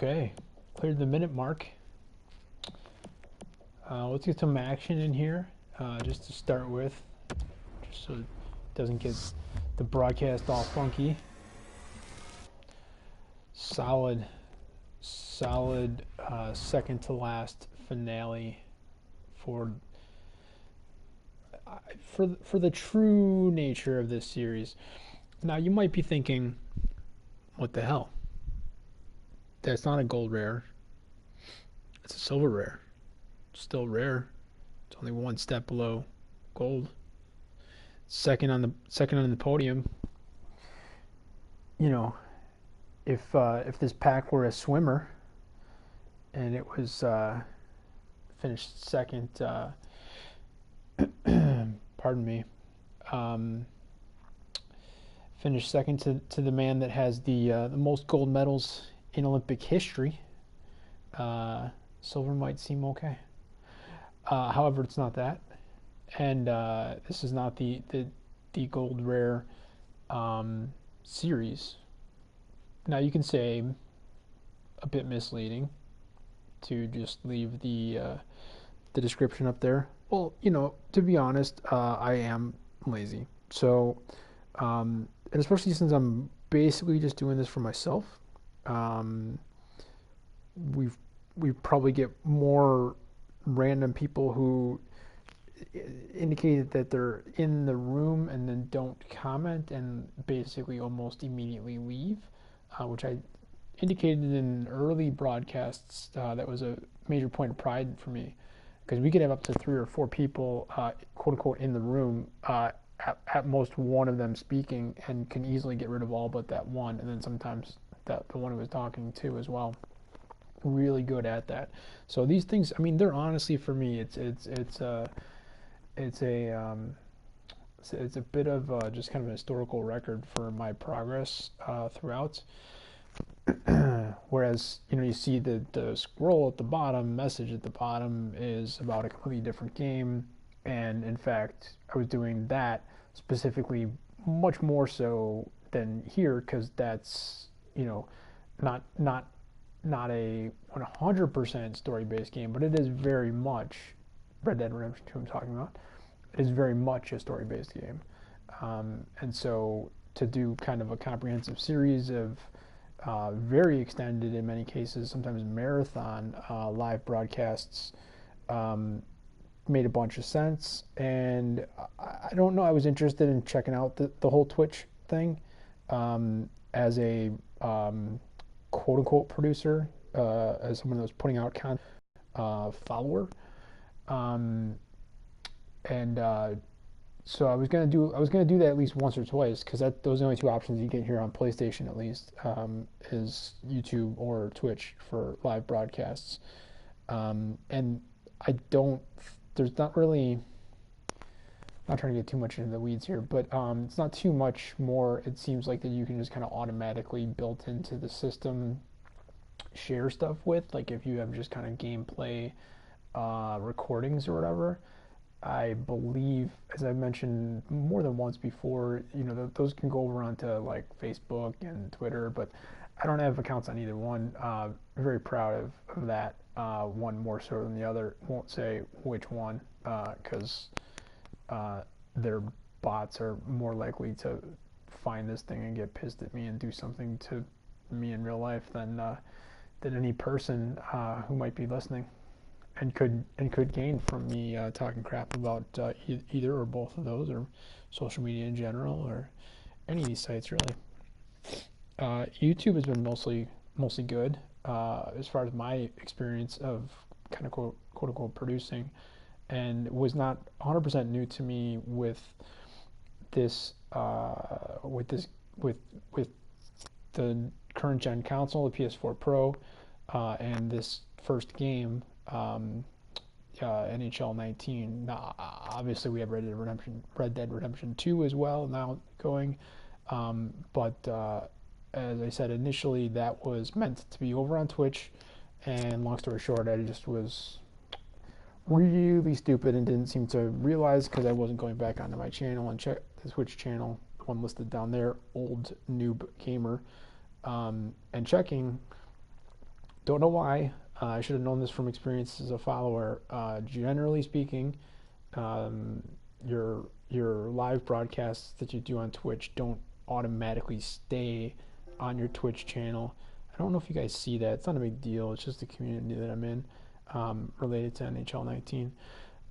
Okay, cleared the minute mark. Let's get some action in here, just to start with, just so it doesn't get the broadcast all funky. Solid second to last finale for for the true nature of this series. Now you might be thinking, what the hell? That's not a gold rare. It's a silver rare. Still rare. It's only one step below gold. Second on the podium. You know, if this pack were a swimmer and it was finished second, pardon me, finished second to the man that has the most gold medals in Olympic history, silver might seem okay. However, it's not that, and this is not the gold rare series. Now you can say a bit misleading to just leave the description up there. Well, to be honest, I am lazy. So, and especially since I'm basically just doing this for myself, we probably get more random people who indicated that they're in the room and then don't comment and basically almost immediately leave, which I indicated in early broadcasts. That was a major point of pride for me, because we could have up to 3 or 4 people, quote unquote, in the room, at most one of them speaking, and can easily get rid of all but that one, and then sometimes the one who was talking too as well. Really good at that. So these things, I mean, they're honestly, for me, it's a bit of just kind of a historical record for my progress throughout. Whereas, you see the scroll at the bottom, message at the bottom is about a completely different game, and in fact, I was doing that specifically much more so than here, because that's not a 100% story-based game, but it is very much Red Dead Redemption 2 I'm talking about. It is very much a story-based game. And so to do kind of a comprehensive series of very extended, in many cases, sometimes marathon live broadcasts, made a bunch of sense. And I don't know, I was interested in checking out the whole Twitch thing as a quote-unquote producer, as someone that was putting out content, follower, so I was gonna do that at least once or twice, because those are the only 2 options you get here on PlayStation, at least, is YouTube or Twitch for live broadcasts, and there's not really, I'm not trying to get too much into the weeds here, but it's not too much more, it seems like, that you can just kind of automatically built into the system share stuff with, like if you have just kind of gameplay recordings or whatever. I believe, as I've mentioned more than once before, those can go over onto like Facebook and Twitter, but I don't have accounts on either one. Very proud of that. One more so than the other. Won't say which one, because their bots are more likely to find this thing and get pissed at me and do something to me in real life than any person who might be listening and could gain from me talking crap about either or both of those, or social media in general, or any of these sites really. YouTube has been mostly good as far as my experience of kind of quote unquote producing, and was not 100% new to me with this with the current gen console, the PS4 Pro, and this first game, NHL19. Now, obviously, we have Red Dead Redemption 2 as well now going, but as I said initially, that was meant to be over on Twitch, and long story short, I just was really stupid and didn't seem to realize, because I wasn't going back onto my channel and check the Twitch channel, the one listed down there, Old Noob Gamer, and checking Don't know why. I should have known this from experience as a follower. Generally speaking, um, your live broadcasts that you do on Twitch don't automatically stay on your Twitch channel. I don't know if you guys see that. It's not a big deal. It's just the community that I'm in, related to NHL19.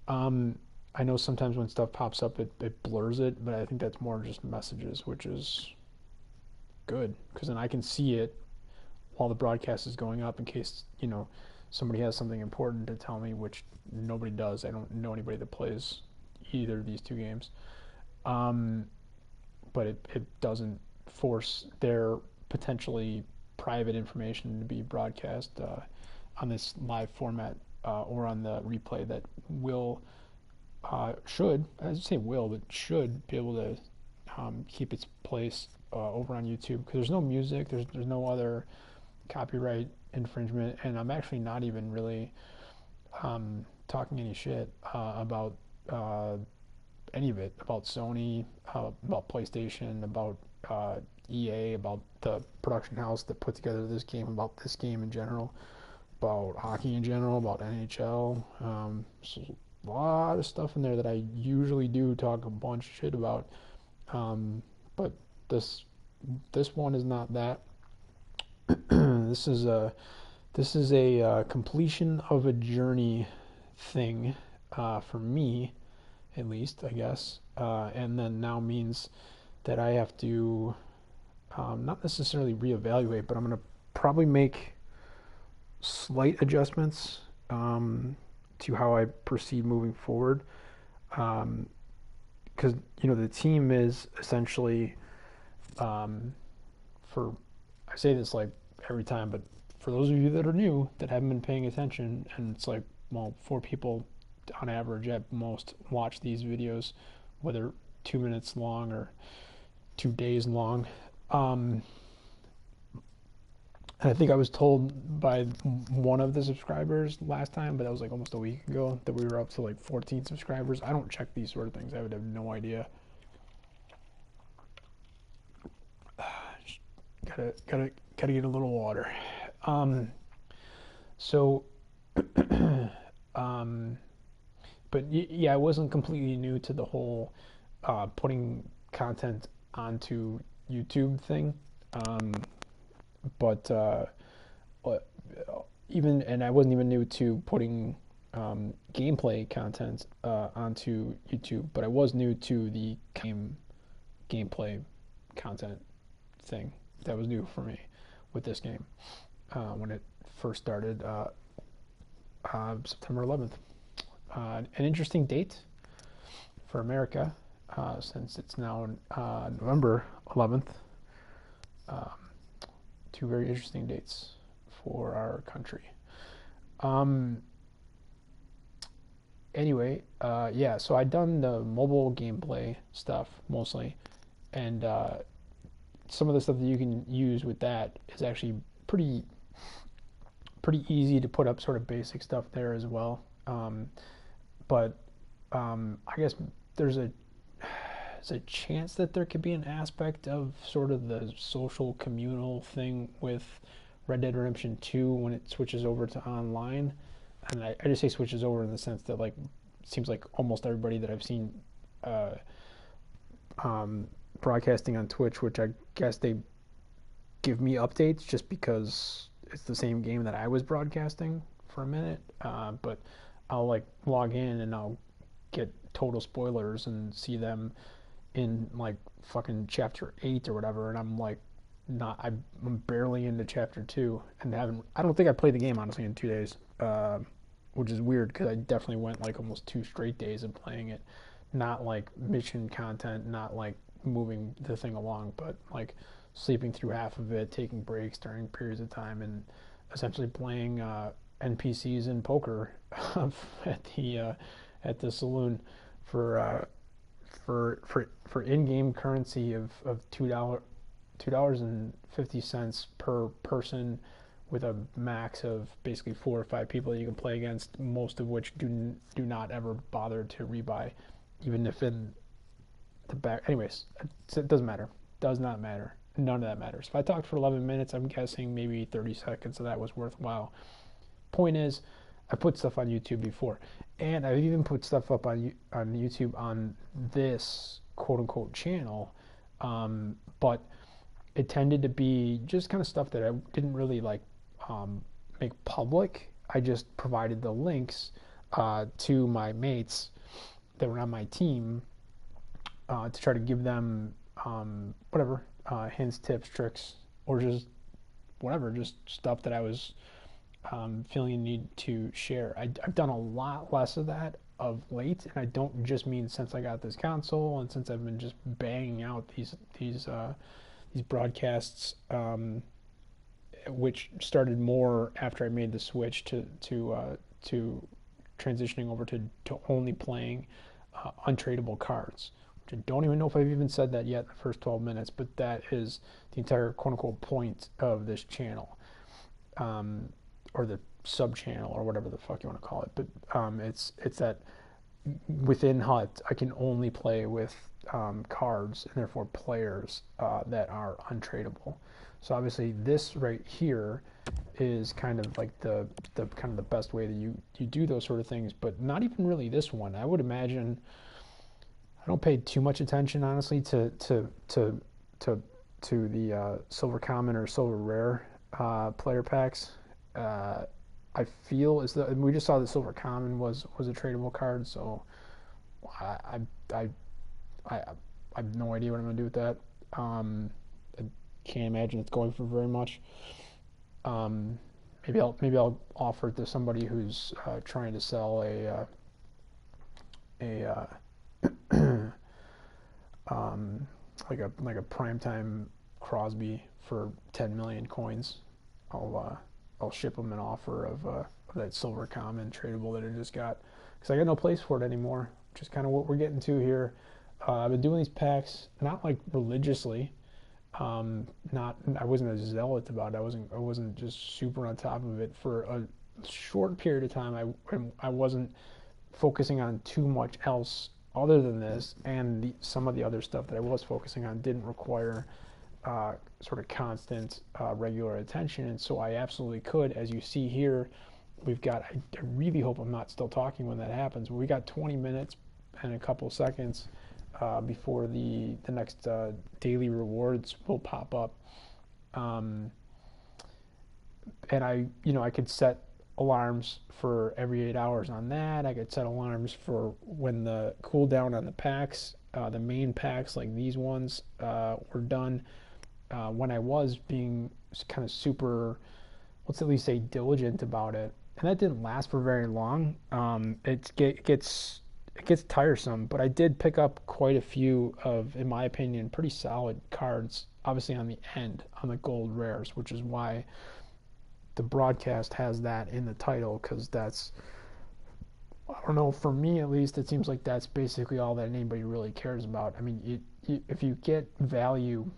Um, I know sometimes when stuff pops up, it blurs it, but I think that's more just messages, which is good because then I can see it while the broadcast is going up in case, somebody has something important to tell me, which nobody does. I don't know anybody that plays either of these two games. Um, but it doesn't force their potentially private information to be broadcast on this live format or on the replay that will should, I say will, but should be able to keep its place over on YouTube because there's no music, there's no other copyright infringement, and I'm actually not even really talking any shit about any of it, about Sony, about PlayStation, about EA, about the production house that put together this game, about this game in general, about hockey in general, about NHL. So a lot of stuff in there that I usually do talk a bunch of shit about, but this this one is not that. this is a completion of a journey thing for me, at least, I guess, and then now means that I have to not necessarily reevaluate, but I'm going to probably make slight adjustments to how I proceed moving forward. Because the team is essentially, for I say this like every time, but for those of you that are new that haven't been paying attention, and it's like, well, 4 people on average at most watch these videos, whether 2 minutes long or 2 days long. And I think I was told by one of the subscribers last time, but that was like almost a week ago, that we were up to like 14 subscribers. I don't check these sort of things. I would have no idea. Gotta get a little water. So, but yeah, I wasn't completely new to the whole putting content onto YouTube thing. But even, and I wasn't even new to putting gameplay content onto YouTube, but I was new to the gameplay content thing. That was new for me with this game when it first started, September 11th. An interesting date for America, since it's now November 11th. Two very interesting dates for our country. Anyway, yeah, so I'd done the mobile gameplay stuff mostly, and some of the stuff that you can use with that is actually pretty easy to put up, sort of basic stuff there as well. But I guess there's a chance that there could be an aspect of sort of the social communal thing with Red Dead Redemption 2 when it switches over to online. And I just say switches over in the sense that, like, it seems like almost everybody that I've seen broadcasting on Twitch, which I guess they give me updates just because it's the same game that I was broadcasting for a minute. But I'll like log in and I'll get total spoilers and see them in like fucking chapter 8 or whatever, and I'm like, I'm barely into chapter 2 and I don't think I played the game honestly in 2 days, which is weird because I definitely went like almost 2 straight days of playing it, not like mission content, not like moving the thing along, but like sleeping through half of it, taking breaks during periods of time, and essentially playing NPCs in poker at the saloon for in-game currency of $2.50 per person, with a max of basically 4 or 5 people that you can play against, most of which do not ever bother to rebuy, even if in the back. Anyways, it doesn't matter. Does not matter. none of that matters. If I talked for 11 minutes, I'm guessing maybe 30 seconds of that was worthwhile. Point is, I put stuff on YouTube before, and I've even put stuff up on YouTube on this quote unquote channel, but it tended to be just kind of stuff that I didn't really like make public. I just provided the links to my mates that were on my team to try to give them whatever hints, tips, tricks, or just whatever, just stuff that I was feeling a need to share. I've done a lot less of that of late, and I don't just mean since I got this console and since I've been just banging out these broadcasts, which started more after I made the switch to transitioning over to only playing untradeable cards. Which I don't even know if I've even said that yet in the first 12 minutes, but that is the entire quote unquote point of this channel. Or the sub channel, or whatever the fuck you want to call it, but it's that within HUT I can only play with cards and therefore players that are untradeable. So obviously this right here is kind of like the kind of the best way that you do those sort of things, but not even really this one. I would imagine I don't pay too much attention honestly to the silver common or silver rare player packs. I feel as though, and we just saw the silver common was a tradable card, so I have no idea what I'm gonna do with that. I can't imagine it's going for very much. Maybe I'll offer it to somebody who's trying to sell a like a primetime Crosby for 10 million coins. I'll ship them an offer of that silver common tradable that I just got, because I got no place for it anymore, which is kind of what we're getting to here. I've been doing these packs not like religiously. I wasn't a zealot about it. I wasn't just super on top of it for a short period of time. I wasn't focusing on too much else other than this, and some of the other stuff that I was focusing on didn't require sort of constant regular attention, and so I absolutely could. As you see here, we've got, I really hope I'm not still talking when that happens, but we got 20 minutes and a couple seconds before the next daily rewards will pop up, and I could set alarms for every 8 hours on that. I could set alarms for when the cooldown on the packs, the main packs like these ones, were done. When I was being kind of super, let's at least say diligent about it, and that didn't last for very long. It gets tiresome, but I did pick up quite a few of, in my opinion, pretty solid cards, obviously on the end, on the gold rares, which is why the broadcast has that in the title, because that's, I don't know, for me at least, it seems like that's basically all that anybody really cares about. I mean, if you get value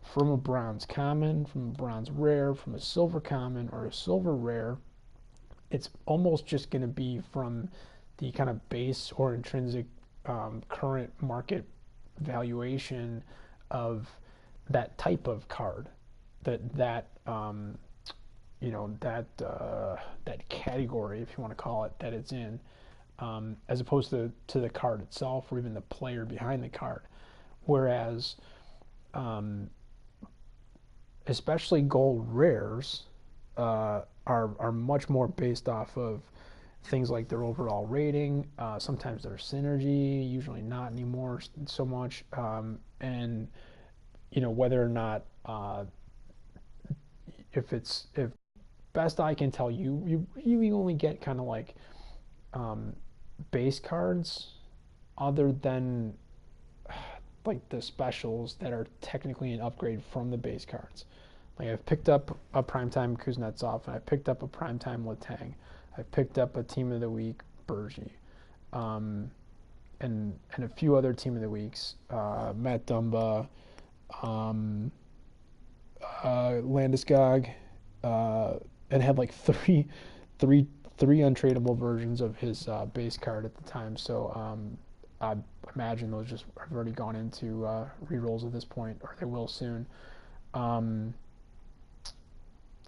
from a bronze common, from a bronze rare, from a silver common, or a silver rare, it's almost just going to be from the kind of base or intrinsic current market valuation of that type of card, that category, if you want to call it, that it's in, as opposed to the card itself or even the player behind the card. Whereas especially gold rares are much more based off of things like their overall rating, sometimes their synergy, usually not anymore so much, and whether or not, if best I can tell, you really only get kind of like base cards, other than like the specials that are technically an upgrade from the base cards. Like I've picked up a primetime Kuznetsov, and I picked up a primetime Letang. I picked up a team of the week Bergie, and a few other team of the weeks, Matt Dumba, Landeskog, and had like three untradeable versions of his base card at the time. So I imagine those just have already gone into rerolls at this point, or they will soon.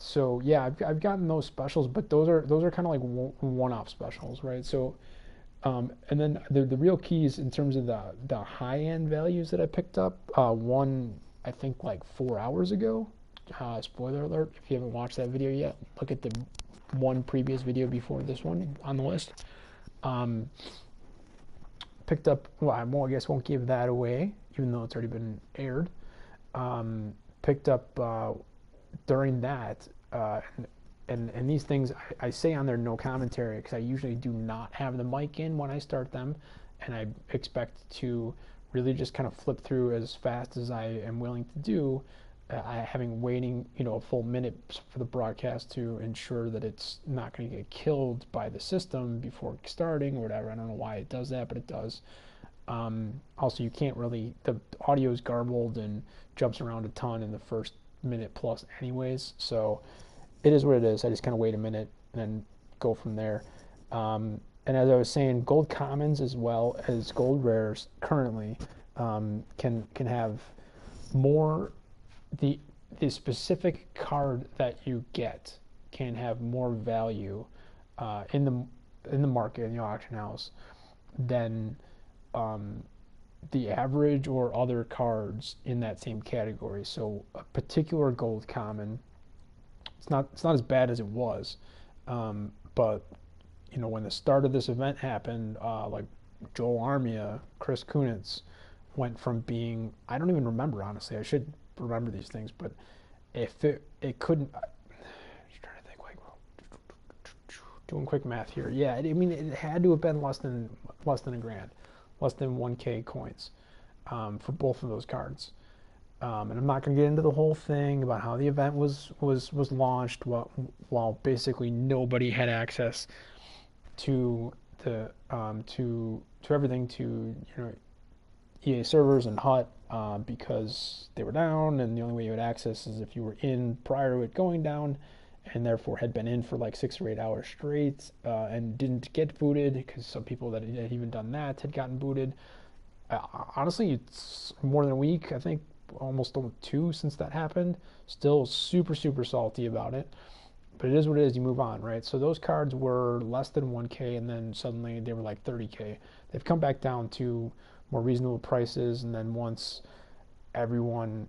So yeah, I've gotten those specials, but those are kind of like one-off specials, right? So and then the real keys in terms of the high end values that I picked up, one I think like 4 hours ago. Spoiler alert, if you haven't watched that video yet, look at the one previous video before this one on the list. Um, Picked up, well, I guess won't give that away, even though it's already been aired. Picked up during that, and these things I say on there no commentary because I usually do not have the mic in when I start them, and I expect to really just kind of flip through as fast as I am willing to do, having waiting a full minute for the broadcast to ensure that it's not going to get killed by the system before starting or whatever. I don't know why it does that, but it does. Also, you can't really, the audio is garbled and jumps around a ton in the first minute plus anyways, so it is what it is. I just kind of wait a minute and then go from there. And as I was saying, gold commons as well as gold rares currently can have more, the specific card that you get can have more value in the market, in the auction house, than the average or other cards in that same category. So a particular gold common, it's not as bad as it was, but when the start of this event happened, like Joel Armia, Chris Kunitz went from being, I don't even remember, honestly, I should remember these things, but if it couldn't, just trying to think, like, doing quick math here, yeah, I mean it had to have been less than a grand, less than 1K coins for both of those cards. And I'm not going to get into the whole thing about how the event was launched while basically nobody had access to the to everything, to EA servers and HUT, because they were down, and the only way you had access is if you were in prior to it going down, and therefore had been in for like 6 or 8 hours straight, and didn't get booted, because some people that had even done that had gotten booted. Honestly, it's more than a week, I think almost 2 since that happened. Still super, super salty about it. But it is what it is, you move on, right? So those cards were less than 1K, and then suddenly they were like 30K. They've come back down to more reasonable prices, and then once everyone,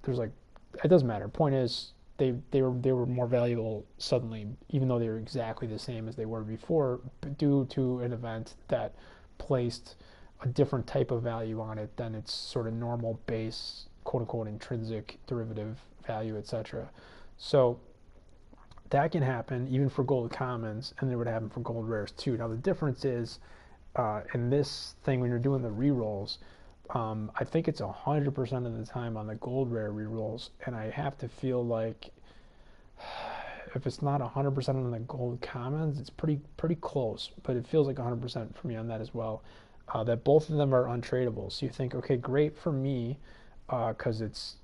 there's like, it doesn't matter. Point is, they were more valuable suddenly, even though they were exactly the same as they were before, due to an event that placed a different type of value on it than its sort of normal base, quote unquote, intrinsic derivative value, etc. So that can happen even for gold commons, and it would happen for gold rares too. Now the difference is, in this thing, when you're doing the rerolls, I think it's 100% of the time on the gold rare rerolls, and I have to feel like if it's not 100% on the gold commons, it's pretty close, but it feels like 100% for me on that as well. That both of them are untradeable. So you think, okay, great for me, because it's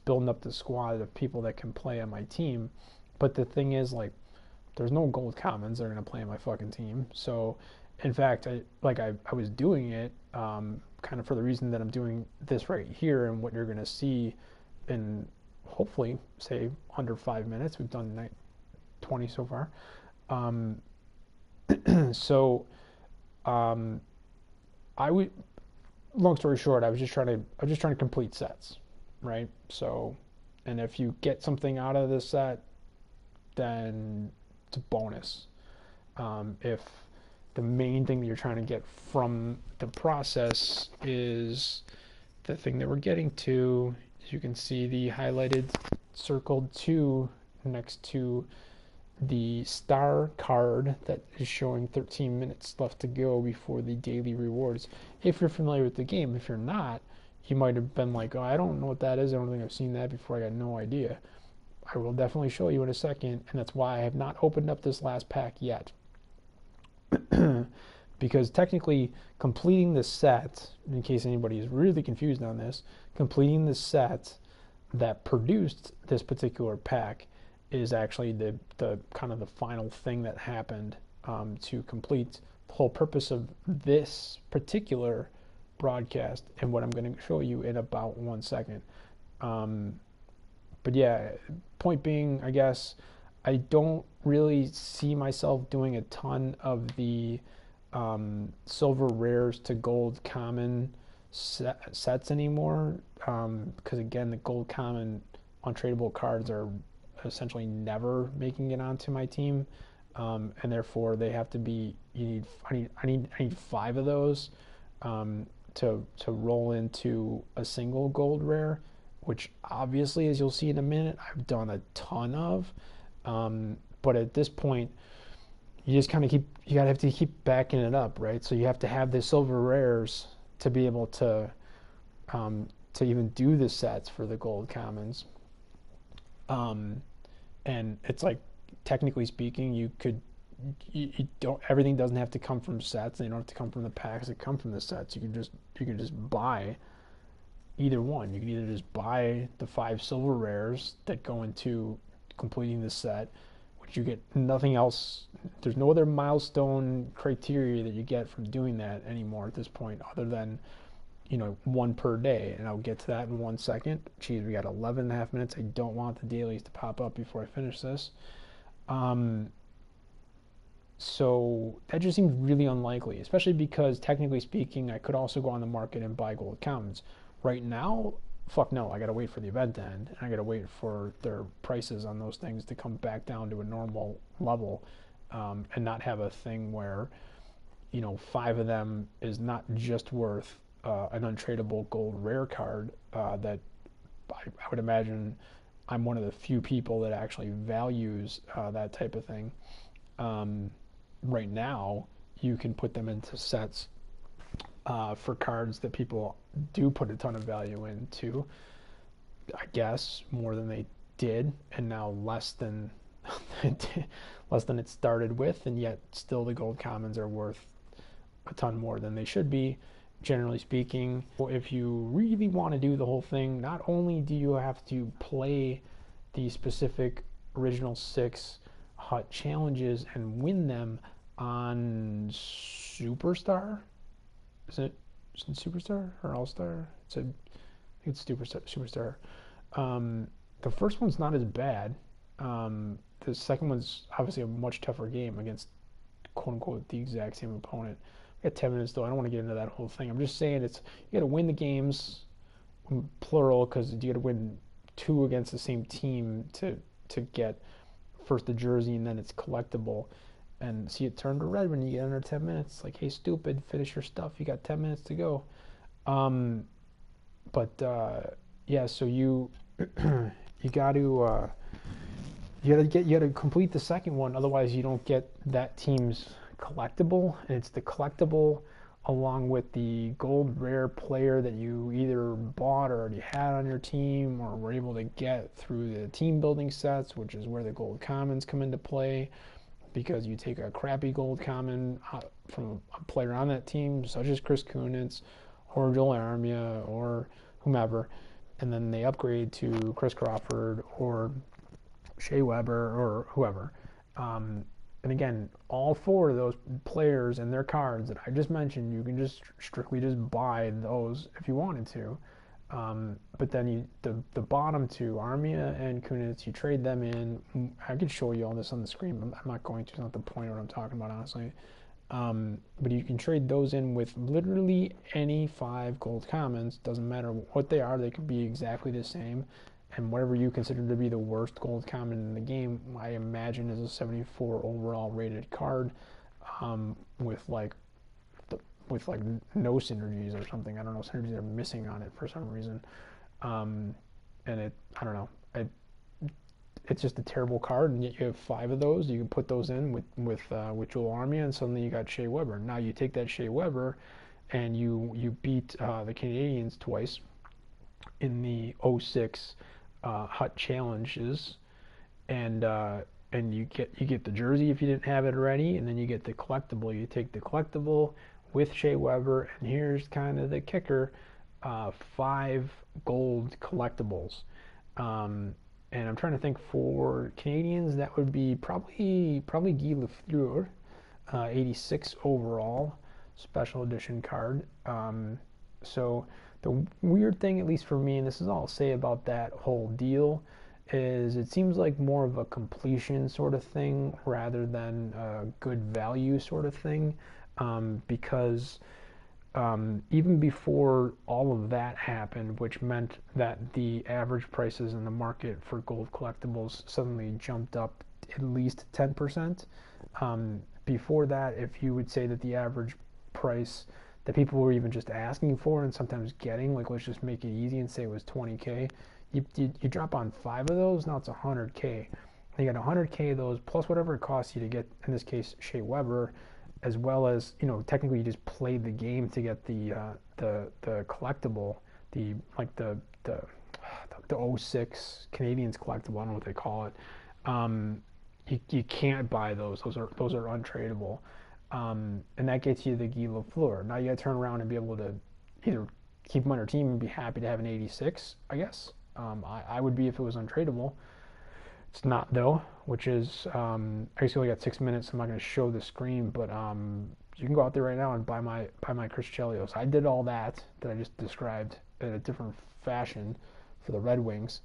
building up the squad of people that can play on my team. But the thing is, like, there's no gold commons that are gonna play on my fucking team. So, in fact, I was doing it kind of for the reason that I'm doing this right here, and what you're gonna see in hopefully, say, under 5 minutes. We've done 20 so far. So, I would. Long story short, I was just trying to complete sets, right? So, and if you get something out of this set, then it's a bonus. If the main thing that you're trying to get from the process is the thing that we're getting to, as you can see, the highlighted circled 2 next to the star card that is showing 13 minutes left to go before the daily rewards. If you're familiar with the game, if you're not, you might have been like, oh, I don't know what that is. I don't think I've seen that before. I got no idea. I will definitely show you in a second, and that's why I have not opened up this last pack yet. Because technically, completing the set, in case anybody is really confused on this, completing the set that produced this particular pack is actually the kind of the final thing that happened to complete the whole purpose of this particular broadcast, and what I'm going to show you in about 1 second. But yeah, point being, I guess I don't really see myself doing a ton of the silver rares to gold common sets anymore. Because again, the gold common untradeable cards are essentially never making it onto my team, and therefore they have to be. I need 5 of those to roll into a single gold rare, which obviously, as you'll see in a minute, I've done a ton of. But at this point, you just kind of gotta have to keep backing it up, right? So you have to have the silver rares to be able to even do the sets for the gold commons. And it's like, technically speaking, you don't, everything doesn't have to come from sets. They don't have to come from the packs that come from the sets. You can just buy either one. You can either just buy the 5 silver rares that go into completing the set, which you get nothing else. There's no other milestone criteria that you get from doing that anymore at this point, other than, 1 per day. And I'll get to that in 1 second. Geez, we got 11 and a half minutes. I don't want the dailies to pop up before I finish this. So that just seems really unlikely, especially because, technically speaking, I could also go on the market and buy gold commons. Right now, fuck no, I gotta wait for the event to end, and I gotta wait for their prices on those things to come back down to a normal level, and not have a thing where 5 of them is not just worth an untradeable gold rare card that I would imagine I'm one of the few people that actually values that type of thing. Right now, you can put them into sets for cards that people do put a ton of value into. I guess more than they did, and now less than it started with, and yet still the gold commons are worth a ton more than they should be, generally speaking. If you really want to do the whole thing, not only do you have to play the specific original 6 hut challenges and win them on Superstar. Is it Superstar or All Star? It's Superstar. The first one's not as bad. The second one's obviously a much tougher game against, quote unquote, the exact same opponent. We got 10 minutes though. I don't want to get into that whole thing. I'm just saying you got to win the games, plural, because you got to win 2 against the same team to get first the jersey, and then it's collectible. And see it turn to red when you get under 10 minutes. Like, hey, stupid, finish your stuff. You got 10 minutes to go. Yeah, so you got to complete the second one. Otherwise, you don't get that team's collectible, and it's the collectible along with the gold rare player that you either bought or already had on your team, or were able to get through the team building sets, which is where the gold commons come into play, because you take a crappy gold common from a player on that team, such as Chris Kunitz or Joel Armia or whomever, and then they upgrade to Chris Crawford or Shea Weber or whoever. And again, all 4 of those players and their cards that I just mentioned, you can just strictly just buy those if you wanted to. But then the bottom 2, Armia and Kunitz, you trade them in. I could show you all this on the screen, but I'm not going to. It's not the point of what I'm talking about, honestly. But you can trade those in with literally any 5 gold commons. Doesn't matter what they are. They could be exactly the same. And whatever you consider to be the worst gold common in the game, I imagine is a 74 overall rated card, with no synergies or something. I don't know, synergies are missing on it for some reason. And I don't know. It's just a terrible card, and yet you have 5 of those. You can put those in with Joel Armia, and suddenly you got Shea Weber. Now you take that Shea Weber, and you beat the Canadians twice in the 06 hut challenges, and you get the jersey if you didn't have it already, and then you get the collectible. You take the collectible with Shea Weber, and here's kind of the kicker: 5 gold collectibles. And I'm trying to think, for Canadians, that would be probably Guy Lafleur, 86 overall, special edition card. So the weird thing, at least for me, and this is all I'll say about that whole deal, is it seems like more of a completion sort of thing rather than a good value sort of thing, because even before all of that happened, which meant that the average prices in the market for gold collectibles suddenly jumped up at least 10%. Before that, if you would say that the average price that people were even just asking for and sometimes getting, like let's just make it easy and say it was 20K, you drop on 5 of those, now it's 100K. You got 100K of those plus whatever it costs you to get, in this case, Shea Weber, as well as, technically you just played the game to get the collectible, the like the '06 Canadians collectible. I don't know what they call it. You can't buy those. Those are untradeable, and that gets you the Guy Lafleur. Now you got to turn around and be able to either keep them on your team and be happy to have an 86. I guess I would be if it was untradeable. It's not though, which is I guess you only got 6 minutes. So I'm not going to show the screen, but you can go out there right now and buy my Chris Chelios. I did all that I just described in a different fashion for the Red Wings,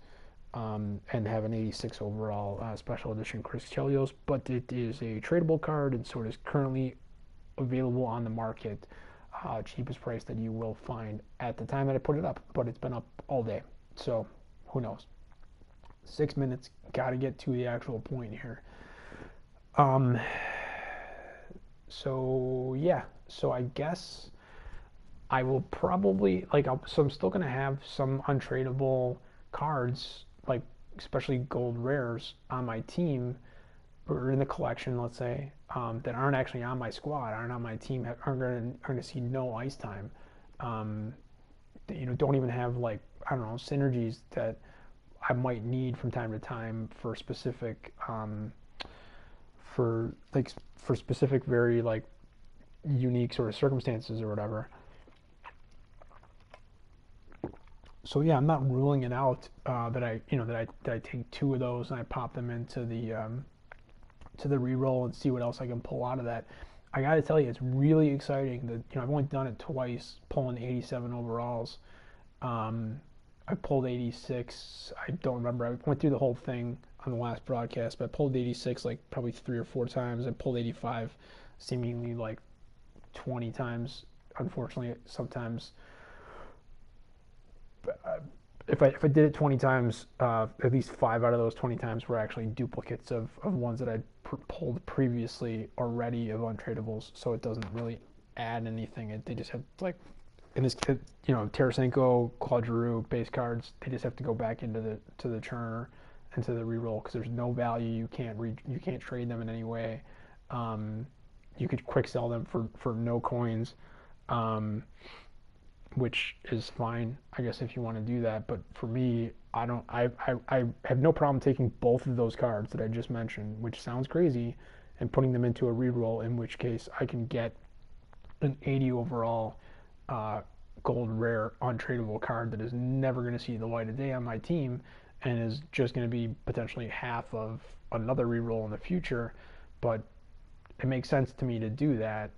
and have an 86 overall special edition Chris Chelios. But it is a tradable card, and so it is currently available on the market, cheapest price that you will find at the time that I put it up. But it's been up all day, so who knows? 6 minutes, got to get to the actual point here. So yeah, so I guess I will probably so I'm still gonna have some untradeable cards, like especially gold rares on my team or in the collection, let's say, that aren't actually on my squad, aren't on my team, are gonna see no ice time. Don't even have, like, I don't know, synergies that I might need from time to time for specific for specific very like unique sort of circumstances or whatever. So yeah, I'm not ruling it out that I take 2 of those and I pop them into the reroll and see what else I can pull out of that. I got to tell you, it's really exciting that I've only done it twice, pulling 87 overalls. I pulled 86. I don't remember. I went through the whole thing on the last broadcast, but I pulled 86 like probably 3 or 4 times. I pulled 85 seemingly like 20 times. Unfortunately, sometimes if I did it 20 times, at least 5 out of those 20 times were actually duplicates of ones that I'd pulled previously already of untradables. So it doesn't really add anything. They just have, like, in this, Tarasenko, Claude Giroux base cards, they just have to go back into the churner, into the reroll, because there's no value. You can't trade them in any way. You could quick sell them for no coins, which is fine, I guess, if you want to do that. But for me, I have no problem taking both of those cards that I just mentioned, which sounds crazy, and putting them into a reroll, in which case I can get an 80 overall gold rare untradeable card that is never going to see the light of day on my team and is just going to be potentially half of another reroll in the future. But it makes sense to me to do that,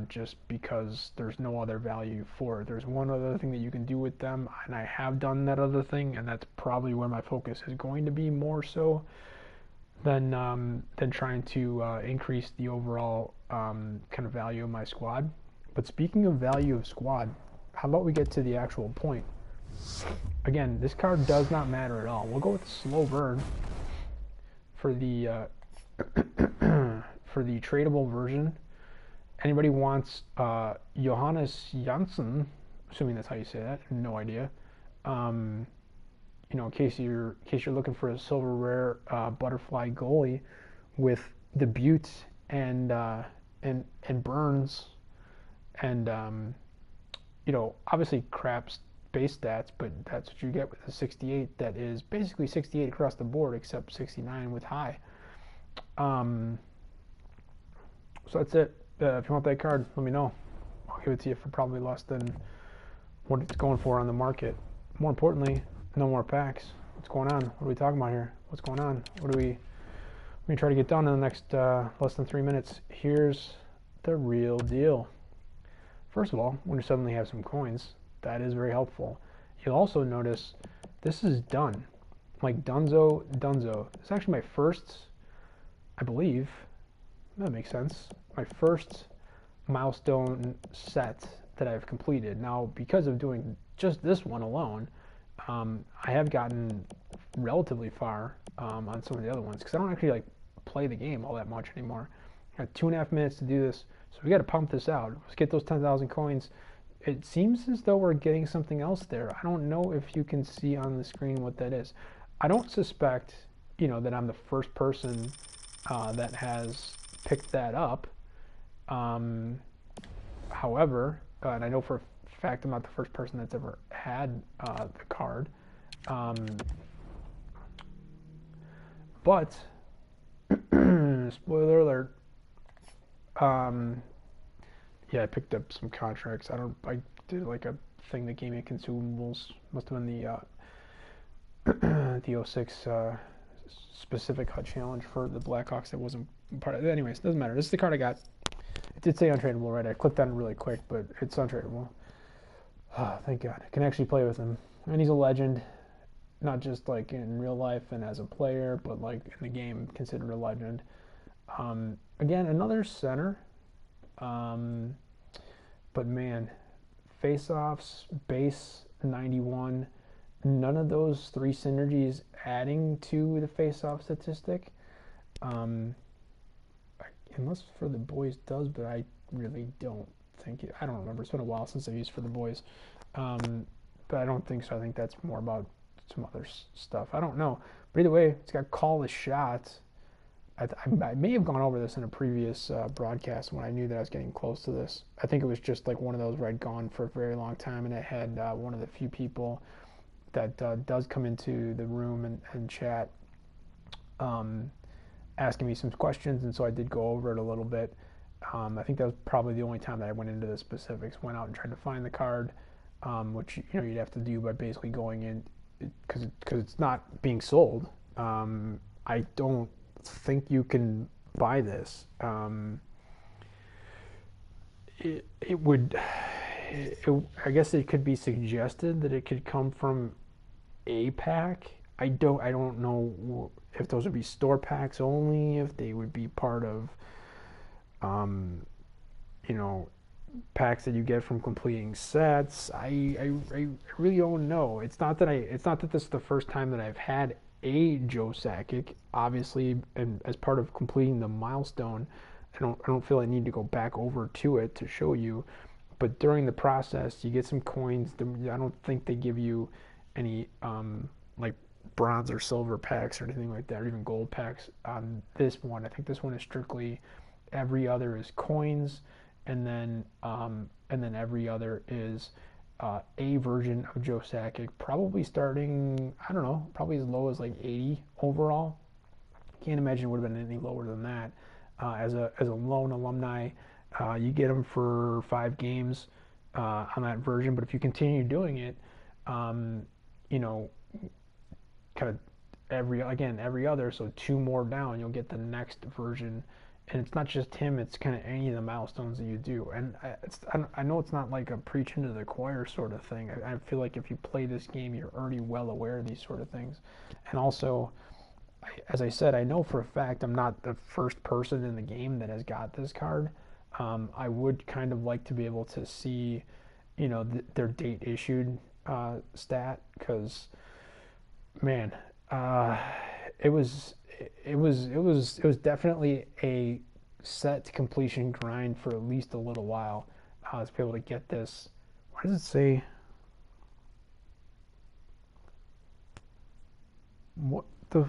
just because there's no other value for it. There's one other thing that you can do with them, and I have done that other thing, and that's probably where my focus is going to be more so than trying to increase the overall kind of value of my squad. But speaking of value of squad, how about we get to the actual point? Again, this card does not matter at all. We'll go with slow burn for the for the tradable version. Anybody wants Johannes Janssen, assuming that's how you say that, no idea. In case you're looking for a silver rare butterfly goalie with the Butte and Burns and obviously crap base stats, but that's what you get with a 68 that is basically 68 across the board except 69 with high. So that's it. If you want that card, let me know. I'll give it to you for probably less than what it's going for on the market. More importantly, no more packs. What's going on? What are we talking about here? What's going on? We're going to try to get done in the next less than 3 minutes. Here's the real deal. First of all, when you suddenly have some coins, that is very helpful. You'll also notice this is done. like Dunzo. It's actually my first, I believe, that makes sense. My first milestone set that I've completed. Now, because of doing just this one alone, I have gotten relatively far on some of the other ones because I don't actually like play the game all that much anymore. I got 2.5 minutes to do this, so we got to pump this out. Let's get those 10,000 coins. It seems as though we're getting something else there. I don't know if you can see on the screen what that is. I don't suspect, that I'm the first person that has picked that up. However, and I know for a fact I'm not the first person that's ever had the card. But spoiler alert. Yeah, I picked up some contracts. I did like a thing that gave me consumables. Must have been the 06 specific HUD challenge for the Blackhawks that wasn't part of it. Anyways, doesn't matter. This is the card I got. It did say untradeable, right? I clicked on it really quick, but it's untradeable. Oh, thank God. I can actually play with him. And he's a legend, not just like in real life and as a player, but like in the game, considered a legend. Again, another center. But man, face-offs, base 91, none of those three synergies adding to the face-off statistic. Unless for the boys does, but I really don't think it. I don't remember. It's been a while since I've used for the boys. But I don't think so. I think that's more about some other stuff. I don't know. But either way, it's got call the shot. I may have gone over this in a previous broadcast when I knew that I was getting close to this. I think it was just like one of those where I'd gone for a very long time, and I had one of the few people that does come into the room and chat asking me some questions, and so I did go over it a little bit. I think that was probably the only time that I went into the specifics, went out and tried to find the card, which you'd have to do by basically going in because it's not being sold. I don't think you can buy this. I guess it could be suggested that it could come from a pack. I don't know if those would be store packs only, if they would be part of packs that you get from completing sets. I really don't know. It's not that this is the first time that I've had a Joe Sakic. Obviously, and as part of completing the milestone, I don't feel I need to go back over to it to show you. But during the process, you get some coins. I don't think they give you any like bronze or silver packs or anything like that, or even gold packs on this one. I think this one is strictly every other is coins, and then every other is a version of Joe Sakic, probably starting, I don't know, probably as low as like 80 overall. Can't imagine it would have been any lower than that. As a lone alumni, you get them for 5 games on that version, but if you continue doing it, kind of every other, so 2 more down, you'll get the next version. And it's not just him, it's kind of any of the milestones that you do. And I know it's not like a preaching to the choir sort of thing. I feel like if you play this game, you're already well aware of these sort of things. And also, as I said, I know for a fact I'm not the first person in the game that has got this card. I would kind of like to be able to see, their date issued stat, because, man, it was definitely a set to completion grind for at least a little while to be able to get this. Why does it say? What the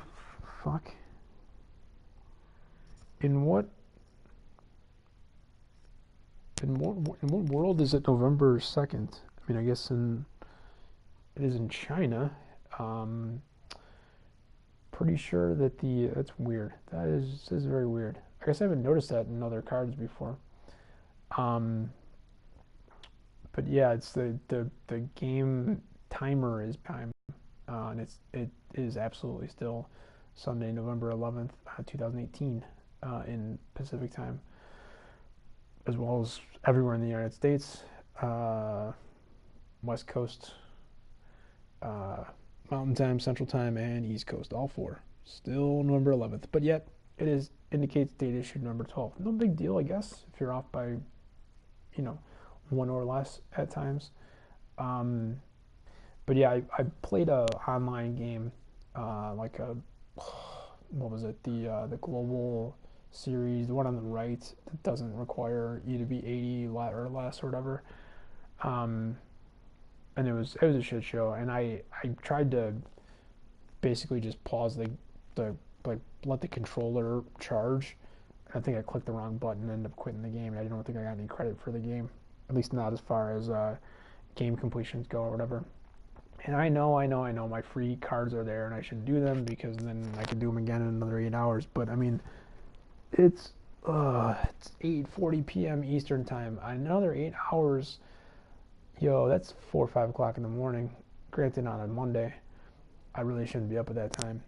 fuck? In what world is it November 2nd? I mean, I guess it is in China. Pretty sure that that's weird. This is very weird. I guess I haven't noticed that in other cards before. But yeah, it's the game timer is time, and it is absolutely still Sunday, November 11th, 2018, in Pacific time, as well as everywhere in the United States, West Coast, Mountain Time, Central Time, and East Coast, all four. Still November 11th, but yet it is indicates date issued November 12th. No big deal, I guess, if you're off by, one or less at times. Um, but yeah, I played a online game, like a what was it, the global series, the one on the right that doesn't require you to be 80 or less or whatever. Um, and it was a shit show. And I tried to basically just pause the like let the controller charge. I think I clicked the wrong button and ended up quitting the game. And I don't think I got any credit for the game, at least not as far as game completions go or whatever. And I know, my free cards are there, and I should do them because then I can do them again in another 8 hours. But I mean, it's 8:40 p.m. Eastern time. Another 8 hours, yo, that's 4 or 5 o'clock in the morning. Granted, on a Monday, I really shouldn't be up at that time,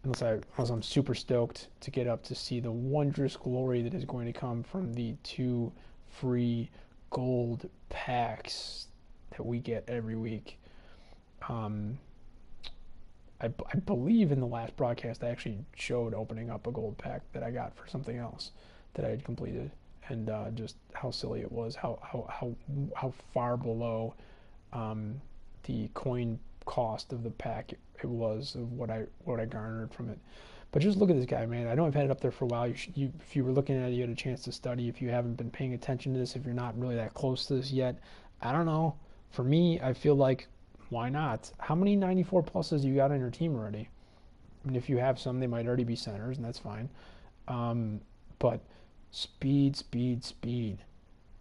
unless I'm super stoked to get up to see the wondrous glory that is going to come from the 2 free gold packs that we get every week. I believe in the last broadcast I actually showed opening up a gold pack that I got for something else that I had completed, and just how silly it was, how far below the coin cost of the pack it was of what I garnered from it. But just look at this guy, man. I know I've had it up there for a while. If you were looking at it, you had a chance to study. If you haven't been paying attention to this, if you're not really that close to this yet, I don't know. For me, I feel like, why not? How many 94 pluses you got on your team already? I mean, if you have some, they might already be centers, and that's fine. But speed, speed, speed.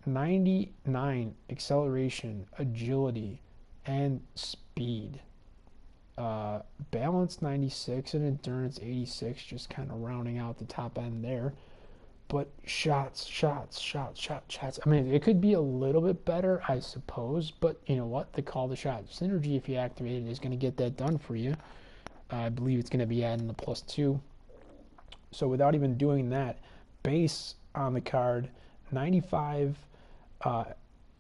99 acceleration, agility, and speed. Balance 96 and endurance 86, just kind of rounding out the top end there. But shots. I mean, it could be a little bit better, I suppose. But you know what? The call the shot synergy, if you activate it, is going to get that done for you. I believe it's going to be adding the +2. So without even doing that, base on the card, 95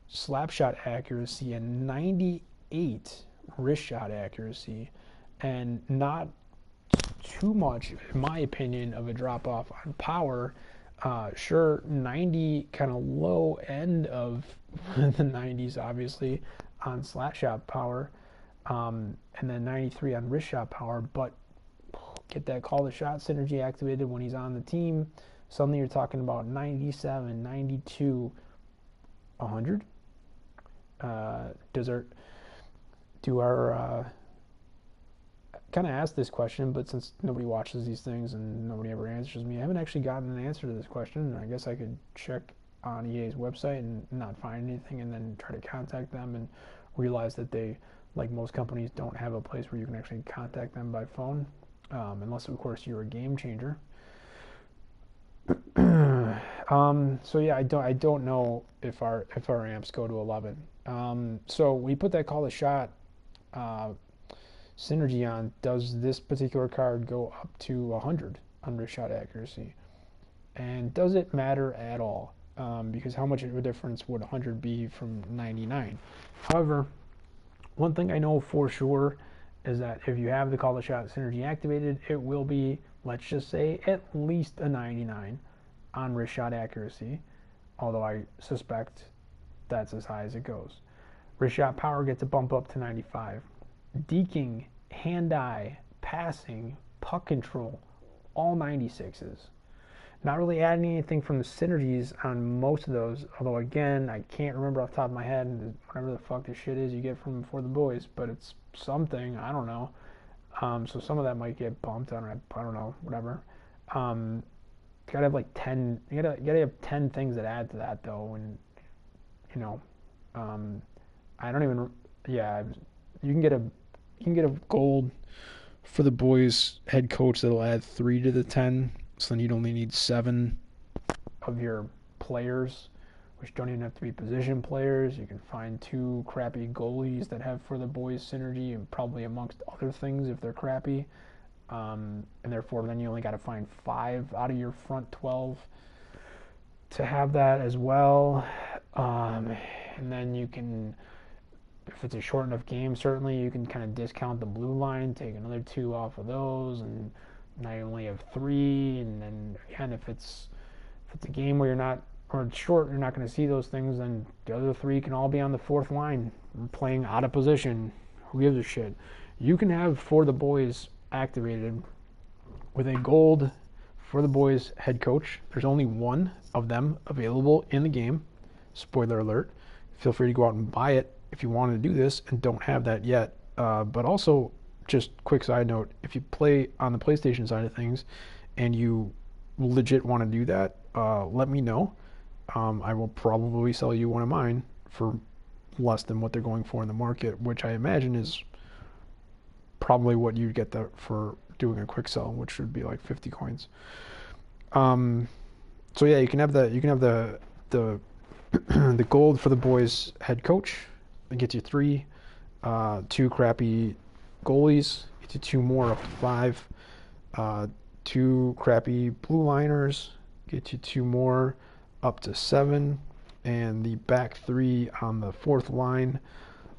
slap shot accuracy and 98 wrist shot accuracy, and not too much, in my opinion, of a drop off on power. Sure, 90 kind of low end of the 90s, obviously, on slap shot power, and then 93 on wrist shot power, but get that call to shot synergy activated when he's on the team. Suddenly you're talking about 97, 92, 100. Do our kind of asked this question, but since nobody watches these things and nobody ever answers me, I haven't actually gotten an answer to this question. I guess I could check on EA's website and not find anything, and then try to contact them and realize that they, like most companies, don't have a place where you can actually contact them by phone, unless of course you're a game changer. So yeah, I don't know if our amps go to 11. So we put that call a shot synergy on. Does this particular card go up to 100 on wrist shot accuracy? And does it matter at all? Because how much of a difference would 100 be from 99? However, one thing I know for sure is that if you have the call the shot synergy activated, it will be, let's just say, at least a 99 on wrist shot accuracy, although I suspect that's as high as it goes. Wrist shot power gets a bump up to 95. Deking, hand-eye, passing, puck control, all 96s. Not really adding anything from the synergies on most of those, although again, I can't remember off the top of my head whatever the fuck this shit is you get from For the Boys, but it's something, I don't know. So some of that might get bumped, I don't know, whatever. You gotta have like 10, you gotta have 10 things that add to that though, and I don't even, yeah, you can get a gold For the Boys head coach that'll add 3 to the 10, so then you'd only need 7 of your players, which don't even have to be position players. You can find 2 crappy goalies that have For the Boys synergy, and probably amongst other things if they're crappy. And therefore then you only got to find 5 out of your front 12 to have that as well. And then you can if it's a short enough game, certainly you can kind of discount the blue line, take another 2 off of those, and now you only have 3. And then again, if it's a game where you're not, or it's short, you're not going to see those things, then the other 3 can all be on the fourth line, playing out of position. Who gives a shit? You can have For the Boys activated with a gold For the Boys head coach. There's only one of them available in the game. Spoiler alert. Feel free to go out and buy it if you want to do this and don't have that yet. But also, just quick side note, if you play on the PlayStation side of things and you legit want to do that, let me know. I will probably sell you one of mine for less than what they're going for in the market, which I imagine is probably what you'd get for doing a quick sell, which would be like 50 coins. So yeah, you can have the the gold For the Boys head coach. It gets you 3, 2 crappy goalies, gets you 2 more up to 5, 2 crappy blue liners, gets you 2 more up to 7, and the back 3 on the fourth line,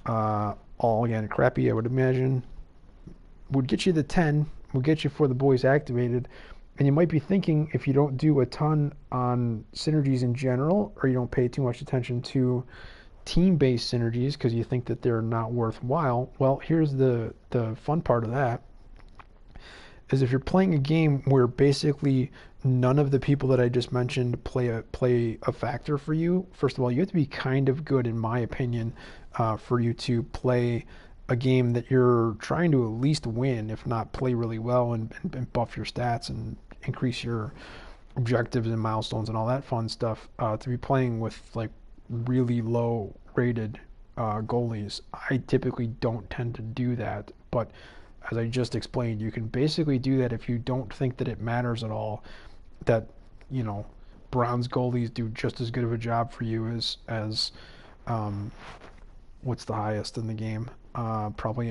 all again crappy, I would imagine, would get you the 10, would get you For the Boys activated. And you might be thinking, if you don't do a ton on synergies in general, or you don't pay too much attention to team-based synergies because you think that they're not worthwhile, well, here's the fun part of that, is if you're playing a game where basically none of the people that I just mentioned play a factor for you, first of all, you have to be kind of good, in my opinion, for you to play a game that you're trying to at least win, if not play really well and buff your stats and increase your objectives and milestones and all that fun stuff, to be playing with like really low rated goalies. I typically don't tend to do that, but as I just explained, you can basically do that if you don't think that it matters at all, that, you know, bronze goalies do just as good of a job for you as what's the highest in the game? Probably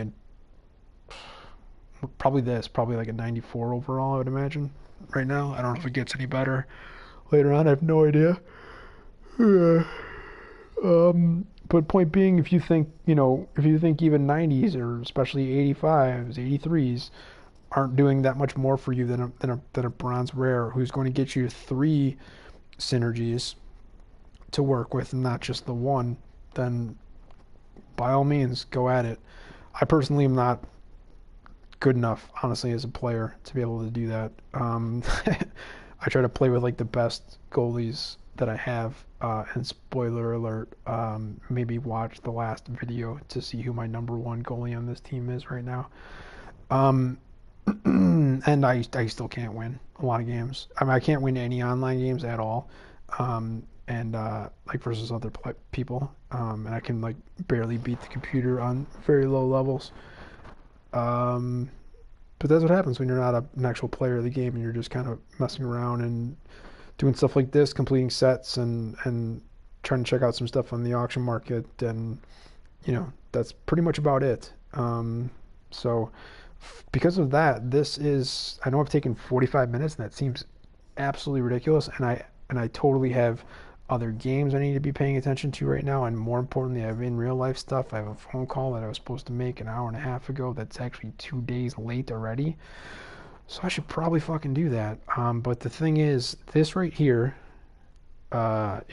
like a 94 overall, I would imagine. Right now, I don't know if it gets any better later on. I have no idea. But point being, if you think even 90s or especially 85s, 83s aren't doing that much more for you than a bronze rare, who's going to get you 3 synergies to work with and not just the one, then by all means, go at it. I personally am not good enough, honestly, as a player to be able to do that. I try to play with like the best goalies that I have, and spoiler alert, maybe watch the last video to see who my number 1 goalie on this team is right now. And I still can't win a lot of games. I mean, I can't win any online games at all. And like versus other people, and I can like barely beat the computer on very low levels. But that's what happens when you're not an actual player of the game and you're just kind of messing around and doing stuff like this, completing sets and trying to check out some stuff on the auction market, and that's pretty much about it. So because of that, I know I've taken 45 minutes, and that seems absolutely ridiculous, and I totally have other games I need to be paying attention to right now, and more importantly, I have in real life stuff. I have a phone call that I was supposed to make an hour and a half ago that's actually 2 days late already, so I should probably fucking do that. But the thing is, this right here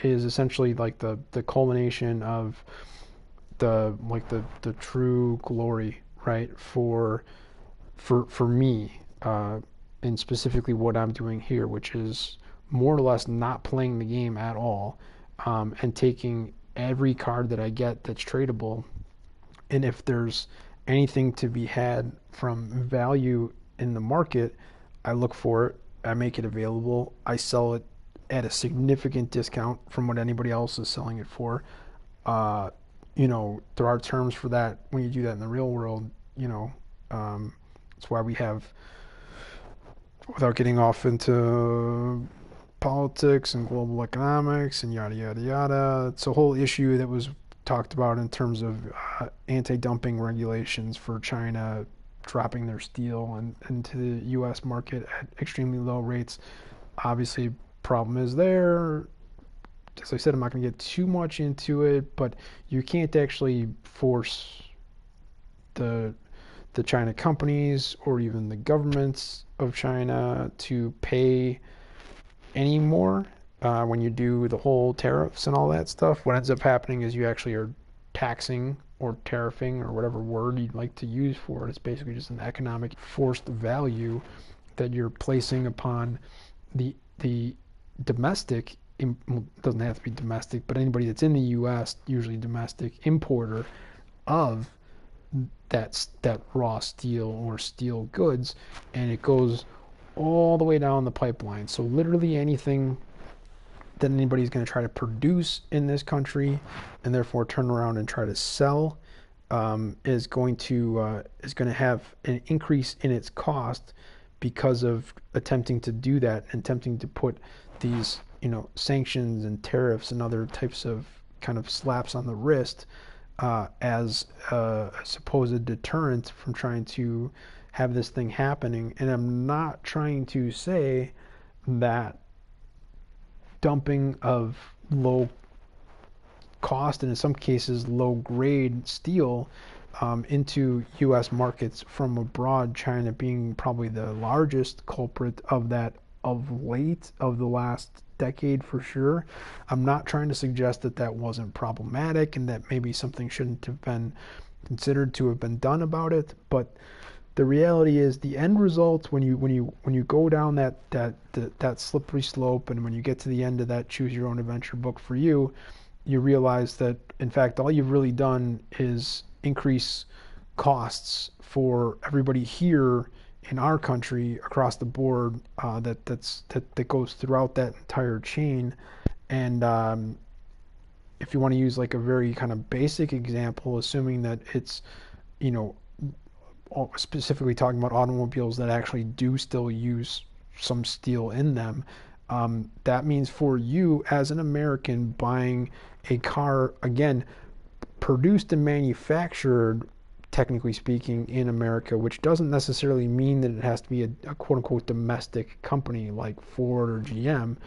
is essentially like the culmination of the true glory, right, for me, and specifically what I'm doing here, which is more or less not playing the game at all, and taking every card that I get that's tradable, and if there's anything to be had from value in the market, I look for it, I make it available, I sell it at a significant discount from what anybody else is selling it for. There are terms for that when you do that in the real world. That's why we have, without getting off into politics and global economics and yada yada yada, it's a whole issue that was talked about in terms of anti-dumping regulations for China dropping their steel into the U.S. market at extremely low rates. Obviously, problem is there. as I said, I'm not going to get too much into it, but you can't actually force the China companies or even the governments of China to pay any more when you do the whole tariffs and all that stuff. What ends up happening is you actually are taxing or tariffing or whatever word you'd like to use for it. It's basically just an economic forced value that you're placing upon the domestic. It doesn't have to be domestic, but anybody that's in the U.S., usually domestic importer of that raw steel or steel goods, and it goes all the way down the pipeline. So literally anything that anybody's going to try to produce in this country and therefore turn around and try to sell is going to have an increase in its cost because of attempting to do that and attempting to put these sanctions and tariffs and other types of kind of slaps on the wrist as a supposed deterrent from trying to have this thing happening. And I'm not trying to say that dumping of low cost and in some cases low grade steel into U.S. markets from abroad, China being probably the largest culprit of that of late, of the last decade for sure. I'm not trying to suggest that that wasn't problematic and that maybe something shouldn't have been considered to have been done about it, but the reality is the end result when you go down that slippery slope, and when you get to the end of that choose your own adventure book for you, you realize that in fact all you've really done is increase costs for everybody here in our country across the board, that goes throughout that entire chain. And if you want to use like a very kind of basic example, assuming that it's specifically talking about automobiles that actually do still use some steel in them, that means for you as an American buying a car, again, produced and manufactured, technically speaking, in America, which doesn't necessarily mean that it has to be a quote-unquote domestic company like Ford or GM.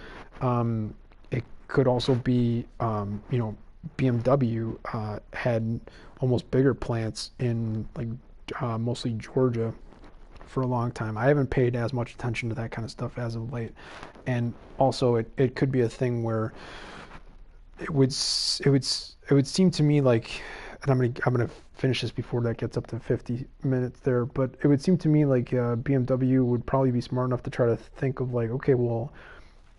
It could also be, BMW had almost bigger plants in like mostly Georgia for a long time. I haven't paid as much attention to that kind of stuff as of late. And also it could be a thing where it would seem to me like, and I'm gonna finish this before that gets up to 50 minutes there, but it would seem to me like BMW would probably be smart enough to try to think of like, okay, well,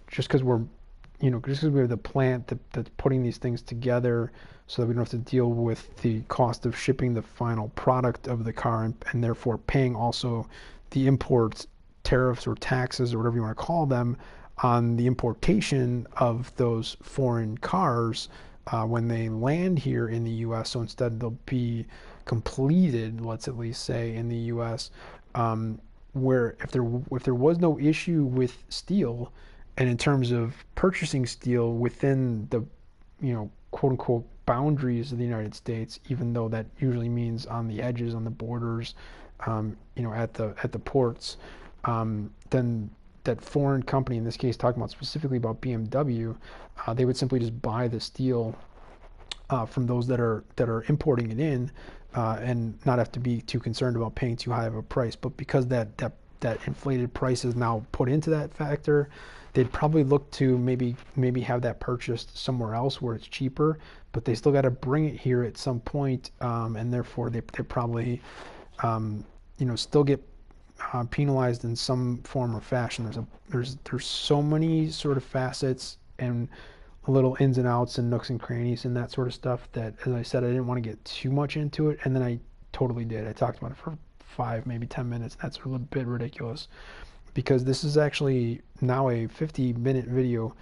just because we have the plant that's putting these things together so that we don't have to deal with the cost of shipping the final product of the car, and therefore paying also the import tariffs or taxes or whatever you want to call them on the importation of those foreign cars when they land here in the U.S. So instead they'll be completed, let's at least say, in the U.S. Where if there was no issue with steel, and in terms of purchasing steel within the quote unquote boundaries of the United States, even though that usually means on the edges, on the borders, at the ports, then that foreign company, in this case talking about specifically about BMW, they would simply just buy the steel from those that are importing it in, and not have to be too concerned about paying too high of a price. But because that inflated price is now put into that factor, they'd probably look to maybe have that purchased somewhere else where it's cheaper, but they still got to bring it here at some point, and therefore they probably still get penalized in some form or fashion. There's so many sort of facets and little ins and outs and nooks and crannies and that sort of stuff that, as I said, I didn't want to get too much into it, and then I totally did. I talked about it for 5, maybe 10 minutes. That's a little bit ridiculous, because this is actually now a 50-minute video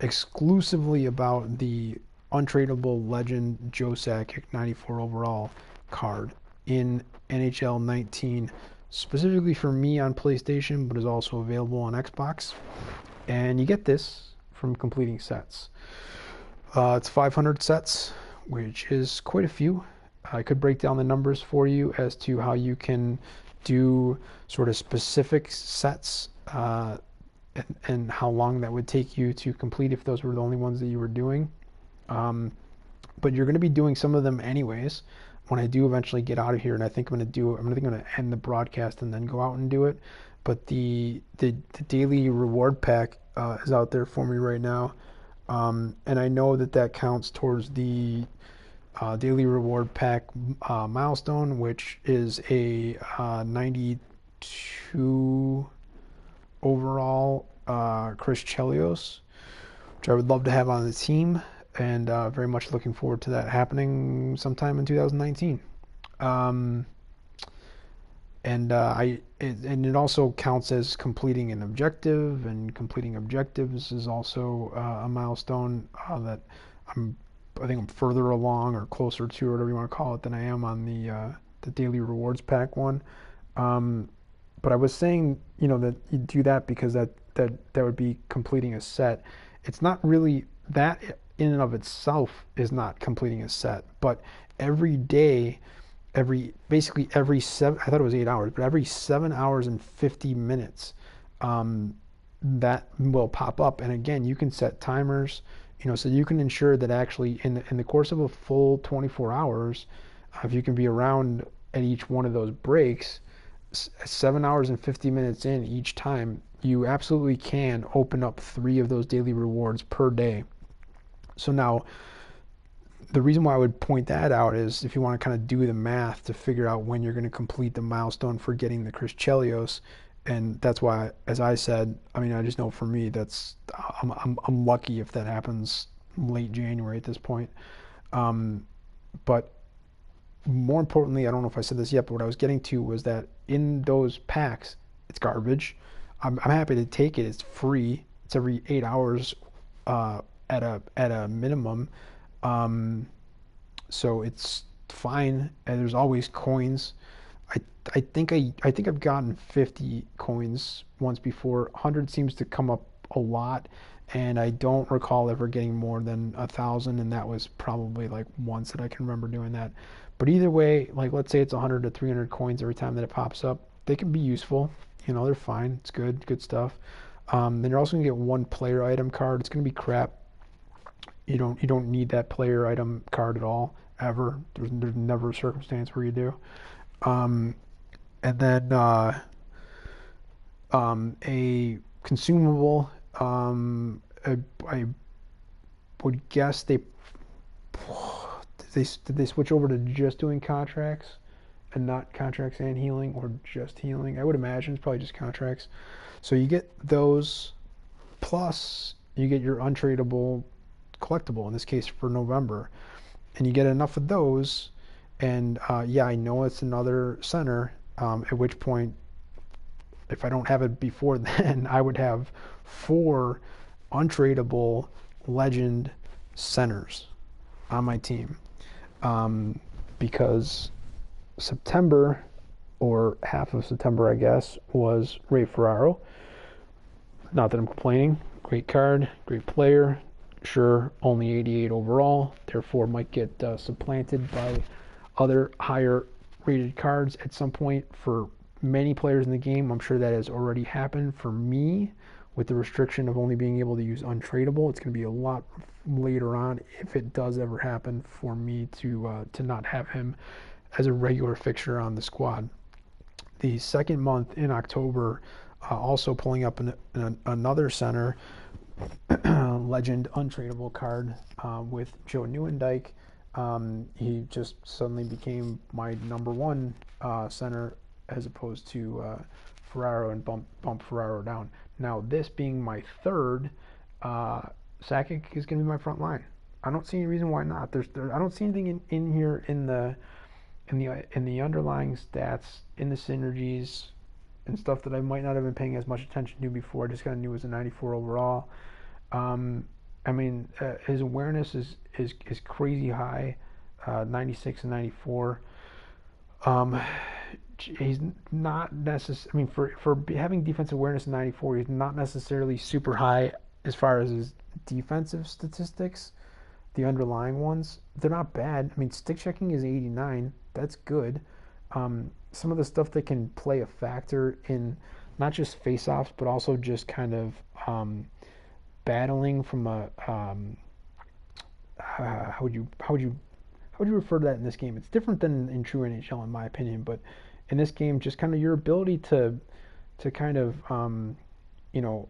exclusively about the untradeable legend Joe Sakic 94 overall card in NHL19, specifically for me on PlayStation, but is also available on Xbox. And you get this from completing sets. It's 500 sets, which is quite a few. I could break down the numbers for you as to how you can do sort of specific sets and how long that would take you to complete if those were the only ones that you were doing. Um, but you're going to be doing some of them anyways. When I do eventually get out of here, and I think I'm going to do it, I'm going to end the broadcast and then go out and do it. But the daily reward pack is out there for me right now, and I know that that counts towards the daily reward pack milestone, which is a 92 overall Chris Chelios, which I would love to have on the team, and very much looking forward to that happening sometime in 2019. Um, and it also counts as completing an objective, and completing objectives is also a milestone that I think I'm further along or closer to, or whatever you want to call it, than I am on the daily rewards pack one. Um, but I was saying, that you do that because that would be completing a set. It's not really that in and of itself is not completing a set, but every day, basically every seven, I thought it was 8 hours, but every 7 hours and 50 minutes, um, that will pop up. And again, you can set timers, so you can ensure that actually in the course of a full 24 hours, if you can be around at each one of those breaks, 7 hours and 50 minutes in each time, you absolutely can open up 3 of those daily rewards per day. So now, the reason why I would point that out is if you want to kind of do the math to figure out when you're going to complete the milestone for getting the Chris Chelios. And that's why, as I said, I mean, I just know for me, I'm lucky if that happens late January at this point. But more importantly, I don't know if I said this yet, but what I was getting to was that in those packs, it's garbage. I'm happy to take it. It's free. It's every 8 hours at a minimum. So it's fine. And there's always coins. I think I've gotten 50 coins once before. 100 seems to come up a lot, and I don't recall ever getting more than 1,000, and that was probably like once that I can remember doing that. But either way, like let's say it's 100 to 300 coins every time that it pops up, they can be useful. They're fine. It's good stuff. Then you're also gonna get one player item card. It's gonna be crap. You don't need that player item card at all ever. There's never a circumstance where you do. Um, and then a consumable. I would guess did they switch over to just doing contracts and not contracts and healing, or just healing? I would imagine it's probably just contracts. So you get those, plus you get your untradeable collectible, in this case for November, and you get enough of those. And yeah, I know it's another center, at which point, if I don't have it before then, I would have 4 untradeable legend centers on my team, because September, or half of September I guess, was Ray Ferraro. Not that I'm complaining. Great card, great player. Sure, only 88 overall, therefore might get supplanted by other higher rated cards at some point. For many players in the game, I'm sure that has already happened. For me, with the restriction of only being able to use untradeable, it's going to be a lot later on, if it does ever happen, for me to not have him as a regular fixture on the squad. The second month in October, also pulling up another center legend untradeable card with Joe Nieuwendyk. He just suddenly became my number 1 center, as opposed to Ferraro, and bump Ferraro down. Now, this being my third, Sakic is going to be my front line. I don't see any reason why not. I don't see anything in here in the underlying stats, in the synergies and stuff, that I might not have been paying as much attention to before. I just kind of knew it was a 94 overall. I mean, his awareness is crazy high, 96 and 94. He's not necessarily, I mean, for having defensive awareness in 94, he's not necessarily super high as far as his defensive statistics. The underlying ones, they're not bad. I mean, stick checking is 89. That's good. Some of the stuff that can play a factor in not just face-offs, but also just kind of battling from a how would you refer to that in this game? It's different than in true NHL in my opinion, but in this game, just kind of your ability to kind of you know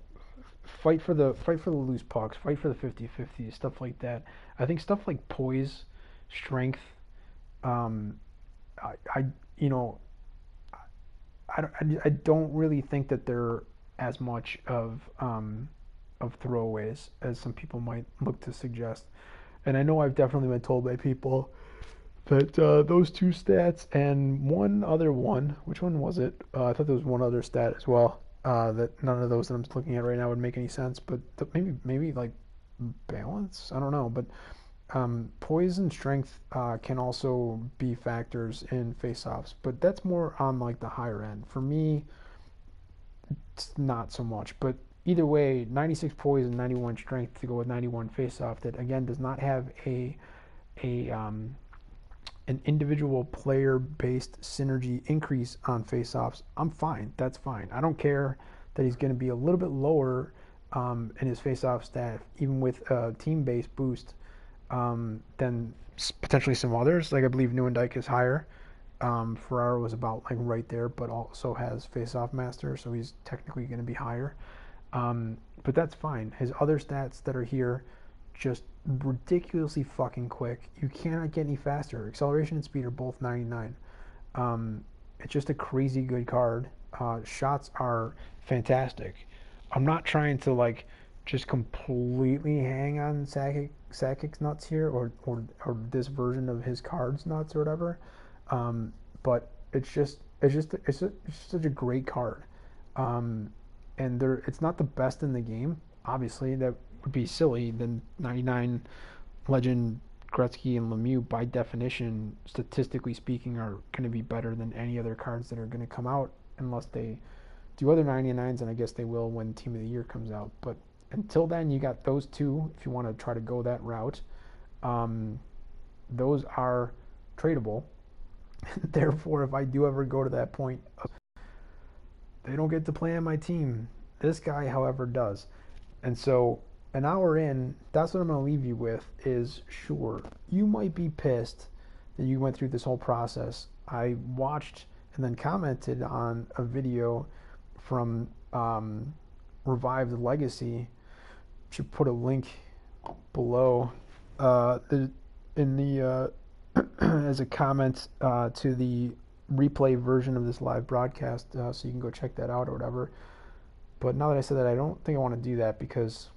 fight for the loose pucks, fight for the 50-50, stuff like that. I think stuff like poise, strength, um, I you know I don't really think that they're as much of throwaways as some people might look to suggest. And I know I've definitely been told by people that those two stats and one other one, which one was it? I thought there was one other stat as well. That none of those that I'm looking at right now would make any sense, but maybe like balance. I don't know, but poise and strength can also be factors in face-offs, but that's more on like the higher end. For me, it's not so much. But either way, 96 poise and 91 strength to go with 91 face-off. That again does not have a an individual player-based synergy increase on face-offs. I'm fine. That's fine. I don't care that he's going to be a little bit lower in his face-off stat, even with a team-based boost than potentially some others. Like I believe Newendijk is higher. Ferraro was about like right there, but also has face-off master, so he's technically going to be higher. But that's fine. His other stats that are here, just ridiculously fucking quick. You cannot get any faster. Acceleration and speed are both 99. It's just a crazy good card. Shots are fantastic. I'm not trying to like just completely hang on Sakic's nuts here, or this version of his cards nuts or whatever. But it's just such a great card. And it's not the best in the game. Obviously, that would be silly. Then 99 Legend, Gretzky, and Lemieux, by definition, statistically speaking, are going to be better than any other cards that are going to come out, unless they do other 99s, and I guess they will when Team of the Year comes out. But until then, you got those two. If you want to try to go that route, those are tradable. Therefore, if I do ever go to that point, they don't get to play on my team. This guy, however, does. And so, an hour in, that's what I'm going to leave you with is, sure, you might be pissed that you went through this whole process. I watched and then commented on a video from Revived Legacy. Should put a link below in the as a comment to the replay version of this live broadcast, so you can go check that out or whatever. But now that I said that, I don't think I want to do that, because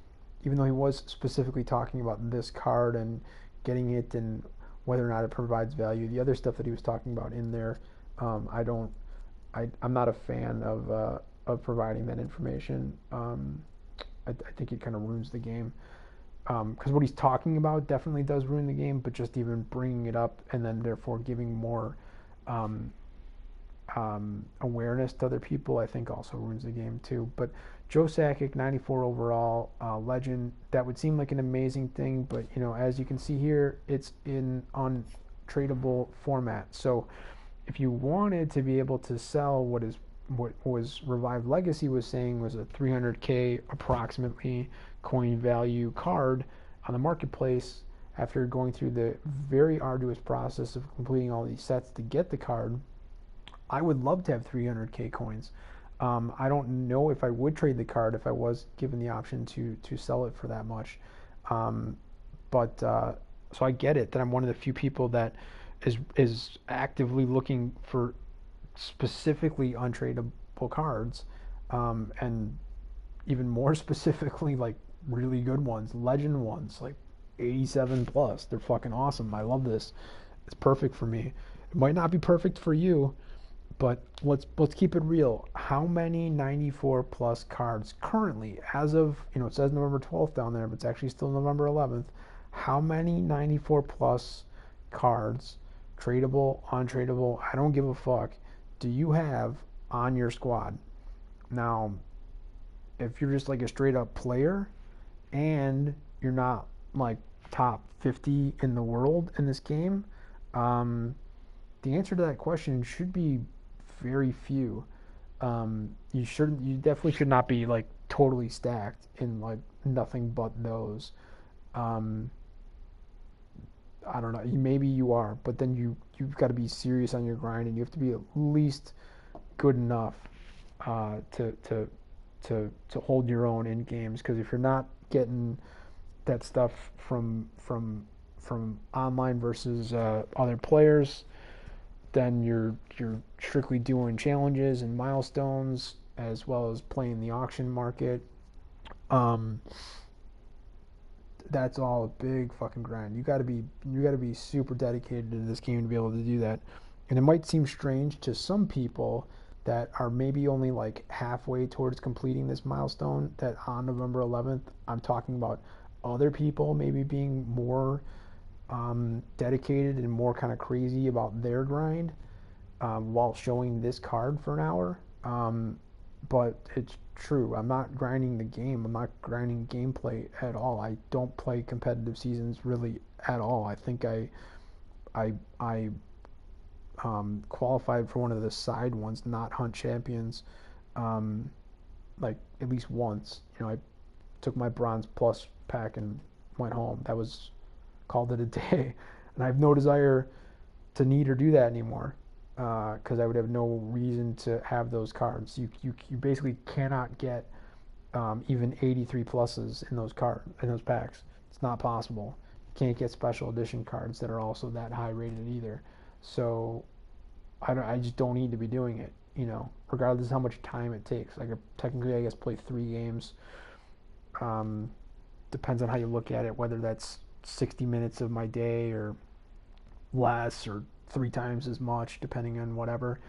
even though he was specifically talking about this card and getting it and whether or not it provides value, the other stuff that he was talking about in there, I'm not a fan of providing that information. I think it kind of ruins the game. Because what he's talking about definitely does ruin the game, but just even bringing it up and then therefore giving more awareness to other people, I think also ruins the game too. But Joe Sakic, 94 overall, legend. That would seem like an amazing thing, but as you can see here, it's in untradeable format. So if you wanted to be able to sell what was Revived Legacy was saying was a 300K approximately coin value card on the marketplace, after going through the very arduous process of completing all these sets to get the card, I would love to have 300K coins. I don't know if I would trade the card if I was given the option to sell it for that much. But so I get it that I'm one of the few people that is actively looking for specifically untradeable cards, and even more specifically like really good ones, legend ones, like 87 plus. They're fucking awesome. I love this. It's perfect for me. It might not be perfect for you, but let's keep it real. How many 94 plus cards currently, as of, it says November 12th down there, but it's actually still November 11th. How many 94 plus cards, tradable, untradeable, I don't give a fuck, do you have on your squad? Now, if you're just like a straight up player and you're not like top 50 in the world in this game, the answer to that question should be very few. You definitely should not be like totally stacked in like nothing but those. Um, I don't know. Maybe you are, but then you've got to be serious on your grind, and you have to be at least good enough to hold your own in games. Because if you're not getting that stuff from online versus other players, then you're strictly doing challenges and milestones as well as playing the auction market. Um, that's all a big fucking grind. You got to be super dedicated to this game to be able to do that. And it might seem strange to some people that are maybe only like halfway towards completing this milestone that on November 11th, I'm talking about other people maybe being more dedicated and more kind of crazy about their grind while showing this card for an hour. But it's true. I'm not grinding the game. I'm not grinding gameplay at all. I don't play competitive seasons really at all. I think I qualified for one of the side ones, not Hunt Champions, um, like at least once. I took my Bronze Plus pack and went home. That was called it a day, and I have no desire to need or do that anymore because I would have no reason to have those cards. You basically cannot get even 83 pluses in those packs. It's not possible. You can't get special edition cards that are also that high rated either. So I just don't need to be doing it. Regardless of how much time it takes. I could technically, I guess, play 3 games. Um, Depends on how you look at it, whether that's 60 minutes of my day or less or 3 times as much, depending on whatever.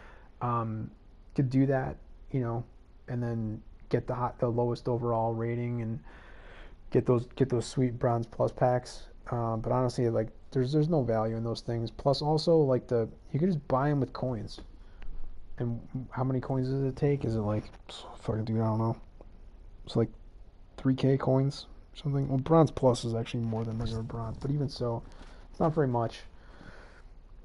Could do that, and then get the lowest overall rating and get those sweet Bronze Plus packs. But honestly, like there's no value in those things. Plus, also like you can just buy them with coins. And how many coins does it take? Is it like fucking dude? I don't know. It's like 3K coins or something. Well, Bronze Plus is actually more than regular bronze, but even so, it's not very much.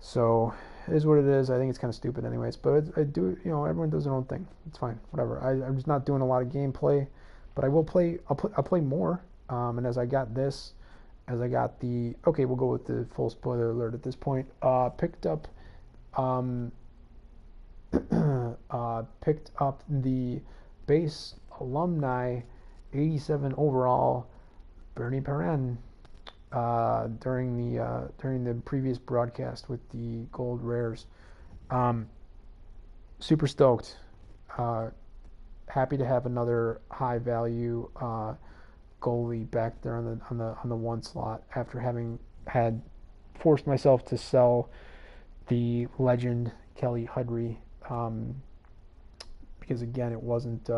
So it is what it is. I think it's kind of stupid, anyways. But I do, everyone does their own thing. It's fine, whatever. I'm just not doing a lot of gameplay, but I will play. I'll play more. And as I got the okay, we'll go with the full spoiler alert at this point. Picked up, um, picked up the base alumni 87 overall Bernie Perrin during the previous broadcast with the gold rares. Super stoked. Happy to have another high value goalie back there on the one slot after having had forced myself to sell the legend Kelly Hudry because again it wasn't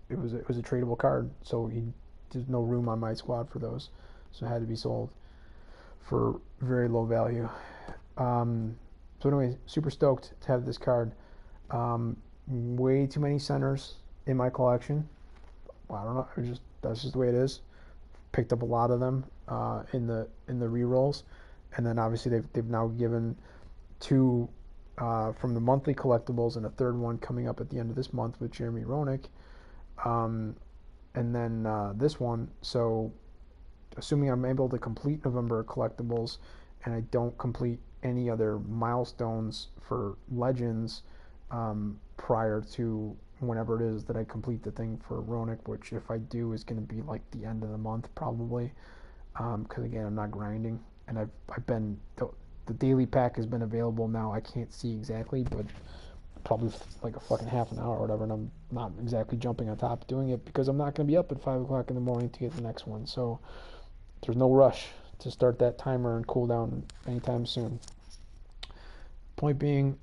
it was a tradable card, so there's no room on my squad for those, so it had to be sold for very low value. So anyway, super stoked to have this card. Way too many centers in my collection. Well, I don't know. That's just the way it is. Picked up a lot of them in the rerolls, and then obviously they've now given 2 from the monthly collectibles and a third one coming up at the end of this month with Jeremy Roenick, and then this one. So assuming I'm able to complete November collectibles and I don't complete any other milestones for Legends prior to whenever it is that I complete the thing for Ronick, which if I do is going to be like the end of the month probably, because again I'm not grinding, and I've been the daily pack has been available now. I can't see exactly, but probably like a fucking half an hour or whatever, and I'm not exactly jumping on top doing it because I'm not going to be up at 5 o'clock in the morning to get the next one. So there's no rush to start that timer and cool down anytime soon. Point being,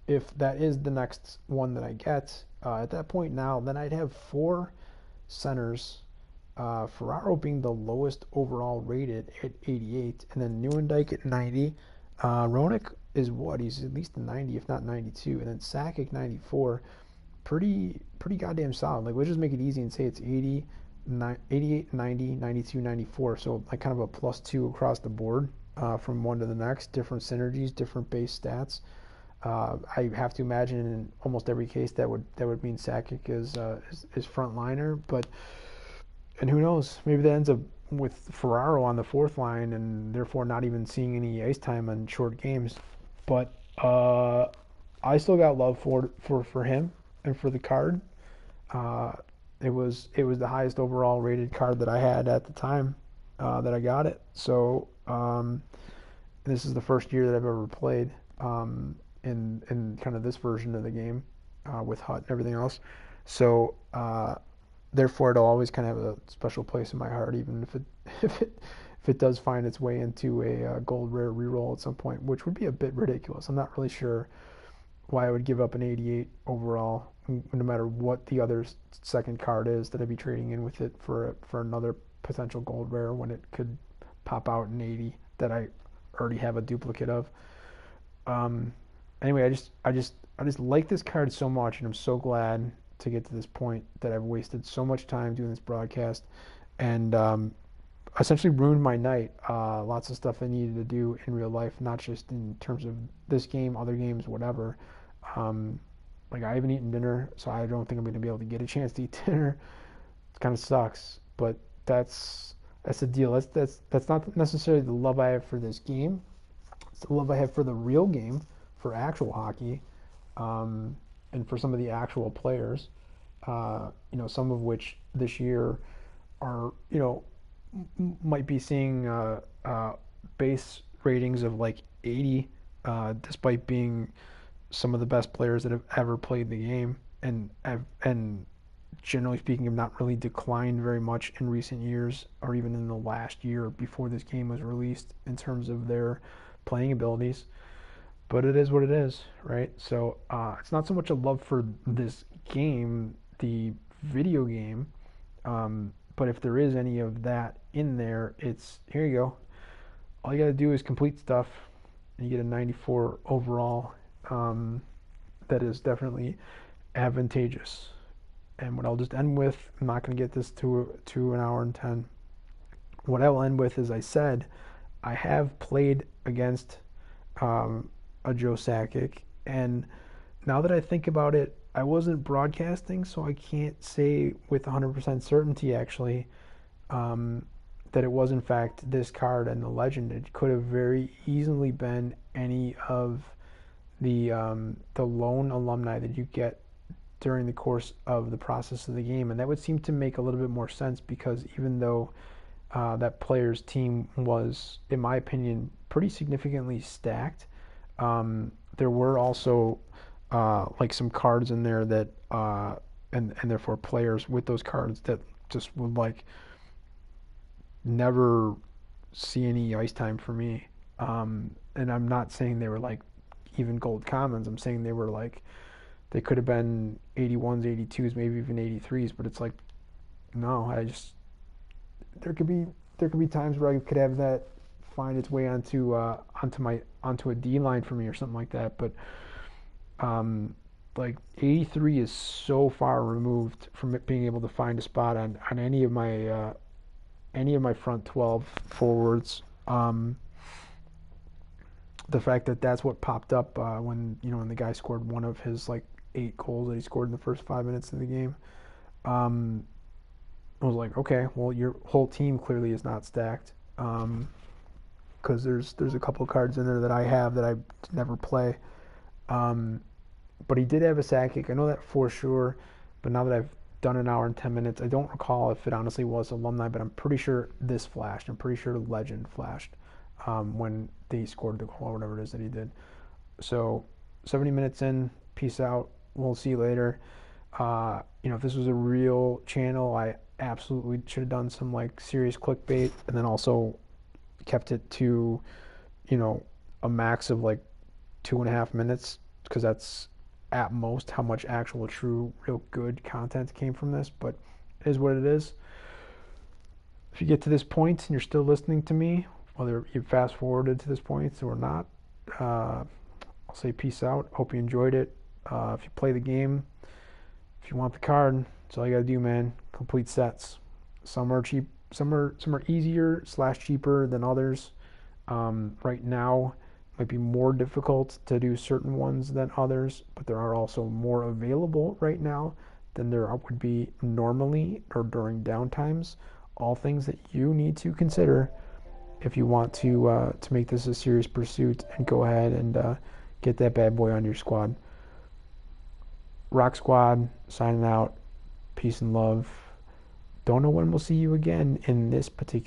if that is the next one that I get, at that point now, then I'd have 4 centers. Ferraro being the lowest overall rated at 88, and then Nieuwendyk at 90. Ronick is what? He's at least a 90, if not 92, and then Sakic 94. Pretty goddamn solid. Like, we'll just make it easy and say it's 80, 88, 90, 92, 94. So like kind of a +2 across the board from one to the next. Different synergies, different base stats. I have to imagine in almost every case that would mean Sakic is frontliner, but and who knows, maybe that ends up with Ferraro on the fourth line and therefore not even seeing any ice time on short games. But I still got love for him and for the card. Uh, it was the highest overall rated card that I had at the time that I got it. So this is the first year that I've ever played in kind of this version of the game with Hut and everything else. So therefore, it'll always kind of have a special place in my heart, even if it if it if it does find its way into a gold rare reroll at some point, which would be a bit ridiculous. I'm not really sure why I would give up an 88 overall, no matter what the other second card is that I'd be trading in with it for another potential gold rare when it could pop out an 80 that I already have a duplicate of. Um, anyway, I just like this card so much, and I'm so glad to get to this point that I've wasted so much time doing this broadcast, and essentially ruined my night. Lots of stuff I needed to do in real life, not just in terms of this game, other games, whatever. Um, like I haven't eaten dinner, so I don't think I'm going to be able to get a chance to eat dinner. It kind of sucks, but that's the deal. That's not necessarily the love I have for this game. It's the love I have for the real game, for actual hockey, and for some of the actual players. Some of which this year are, might be seeing base ratings of like 80, despite being some of the best players that have ever played the game, and generally speaking have not really declined very much in recent years, or even in the last year before this game was released in terms of their playing abilities. But it is what it is, right? So it's not so much a love for this game, the video game, but if there is any of that in there, it's here you go. All you got to do is complete stuff, and you get a 94 overall. That is definitely advantageous. And what I'll just end with, I'm not going to get this to an hour and 10. What I will end with is I said I have played against a Joe Sakic, and now that I think about it, I wasn't broadcasting, so I can't say with 100% certainty actually that it was in fact this card and the legend. It could have very easily been any of the lone alumni that you get during the course of the process of the game, and that would seem to make a little bit more sense because even though that player's team was, in my opinion, pretty significantly stacked, there were also like some cards in there that and therefore players with those cards that just would like never see any ice time for me. And I'm not saying they were like even gold commons. I'm saying they were like they could have been 81s, 82s, maybe even 83s. But it's like no, there could be times where I could have that find its way onto a D line for me or something like that. But like 83 is so far removed from it being able to find a spot on any of my front 12 forwards. The fact that that's what popped up when the guy scored one of his like 8 goals that he scored in the first 5 minutes of the game. I was like, okay, well, your whole team clearly is not stacked, because there's a couple of cards in there that I have that I never play. But he did have a Sakic. I know that for sure. But now that I've done an hour and 10 minutes, I don't recall if it honestly was alumni, but I'm pretty sure this flashed. I'm pretty sure legend flashed when they scored the goal or whatever it is that he did. So 70 minutes in, peace out. We'll see you later. If this was a real channel, I absolutely should have done some like serious clickbait and then also kept it to, a max of like 2.5 minutes, because that's at most how much actual true real good content came from this. But it is what it is. If you get to this point and you're still listening to me, whether you fast forwarded to this point or not, I'll say peace out. Hope you enjoyed it. If you play the game, if you want the card, that's all you gotta do, man. Complete sets. Some are cheap, some are easier / cheaper than others. Right now, Might be more difficult to do certain ones than others, but there are also more available right now than there would be normally or during downtimes. All things that you need to consider if you want to make this a serious pursuit and go ahead and get that bad boy on your squad. Rock Squad signing out. Peace and love. Don't know when we'll see you again in this particular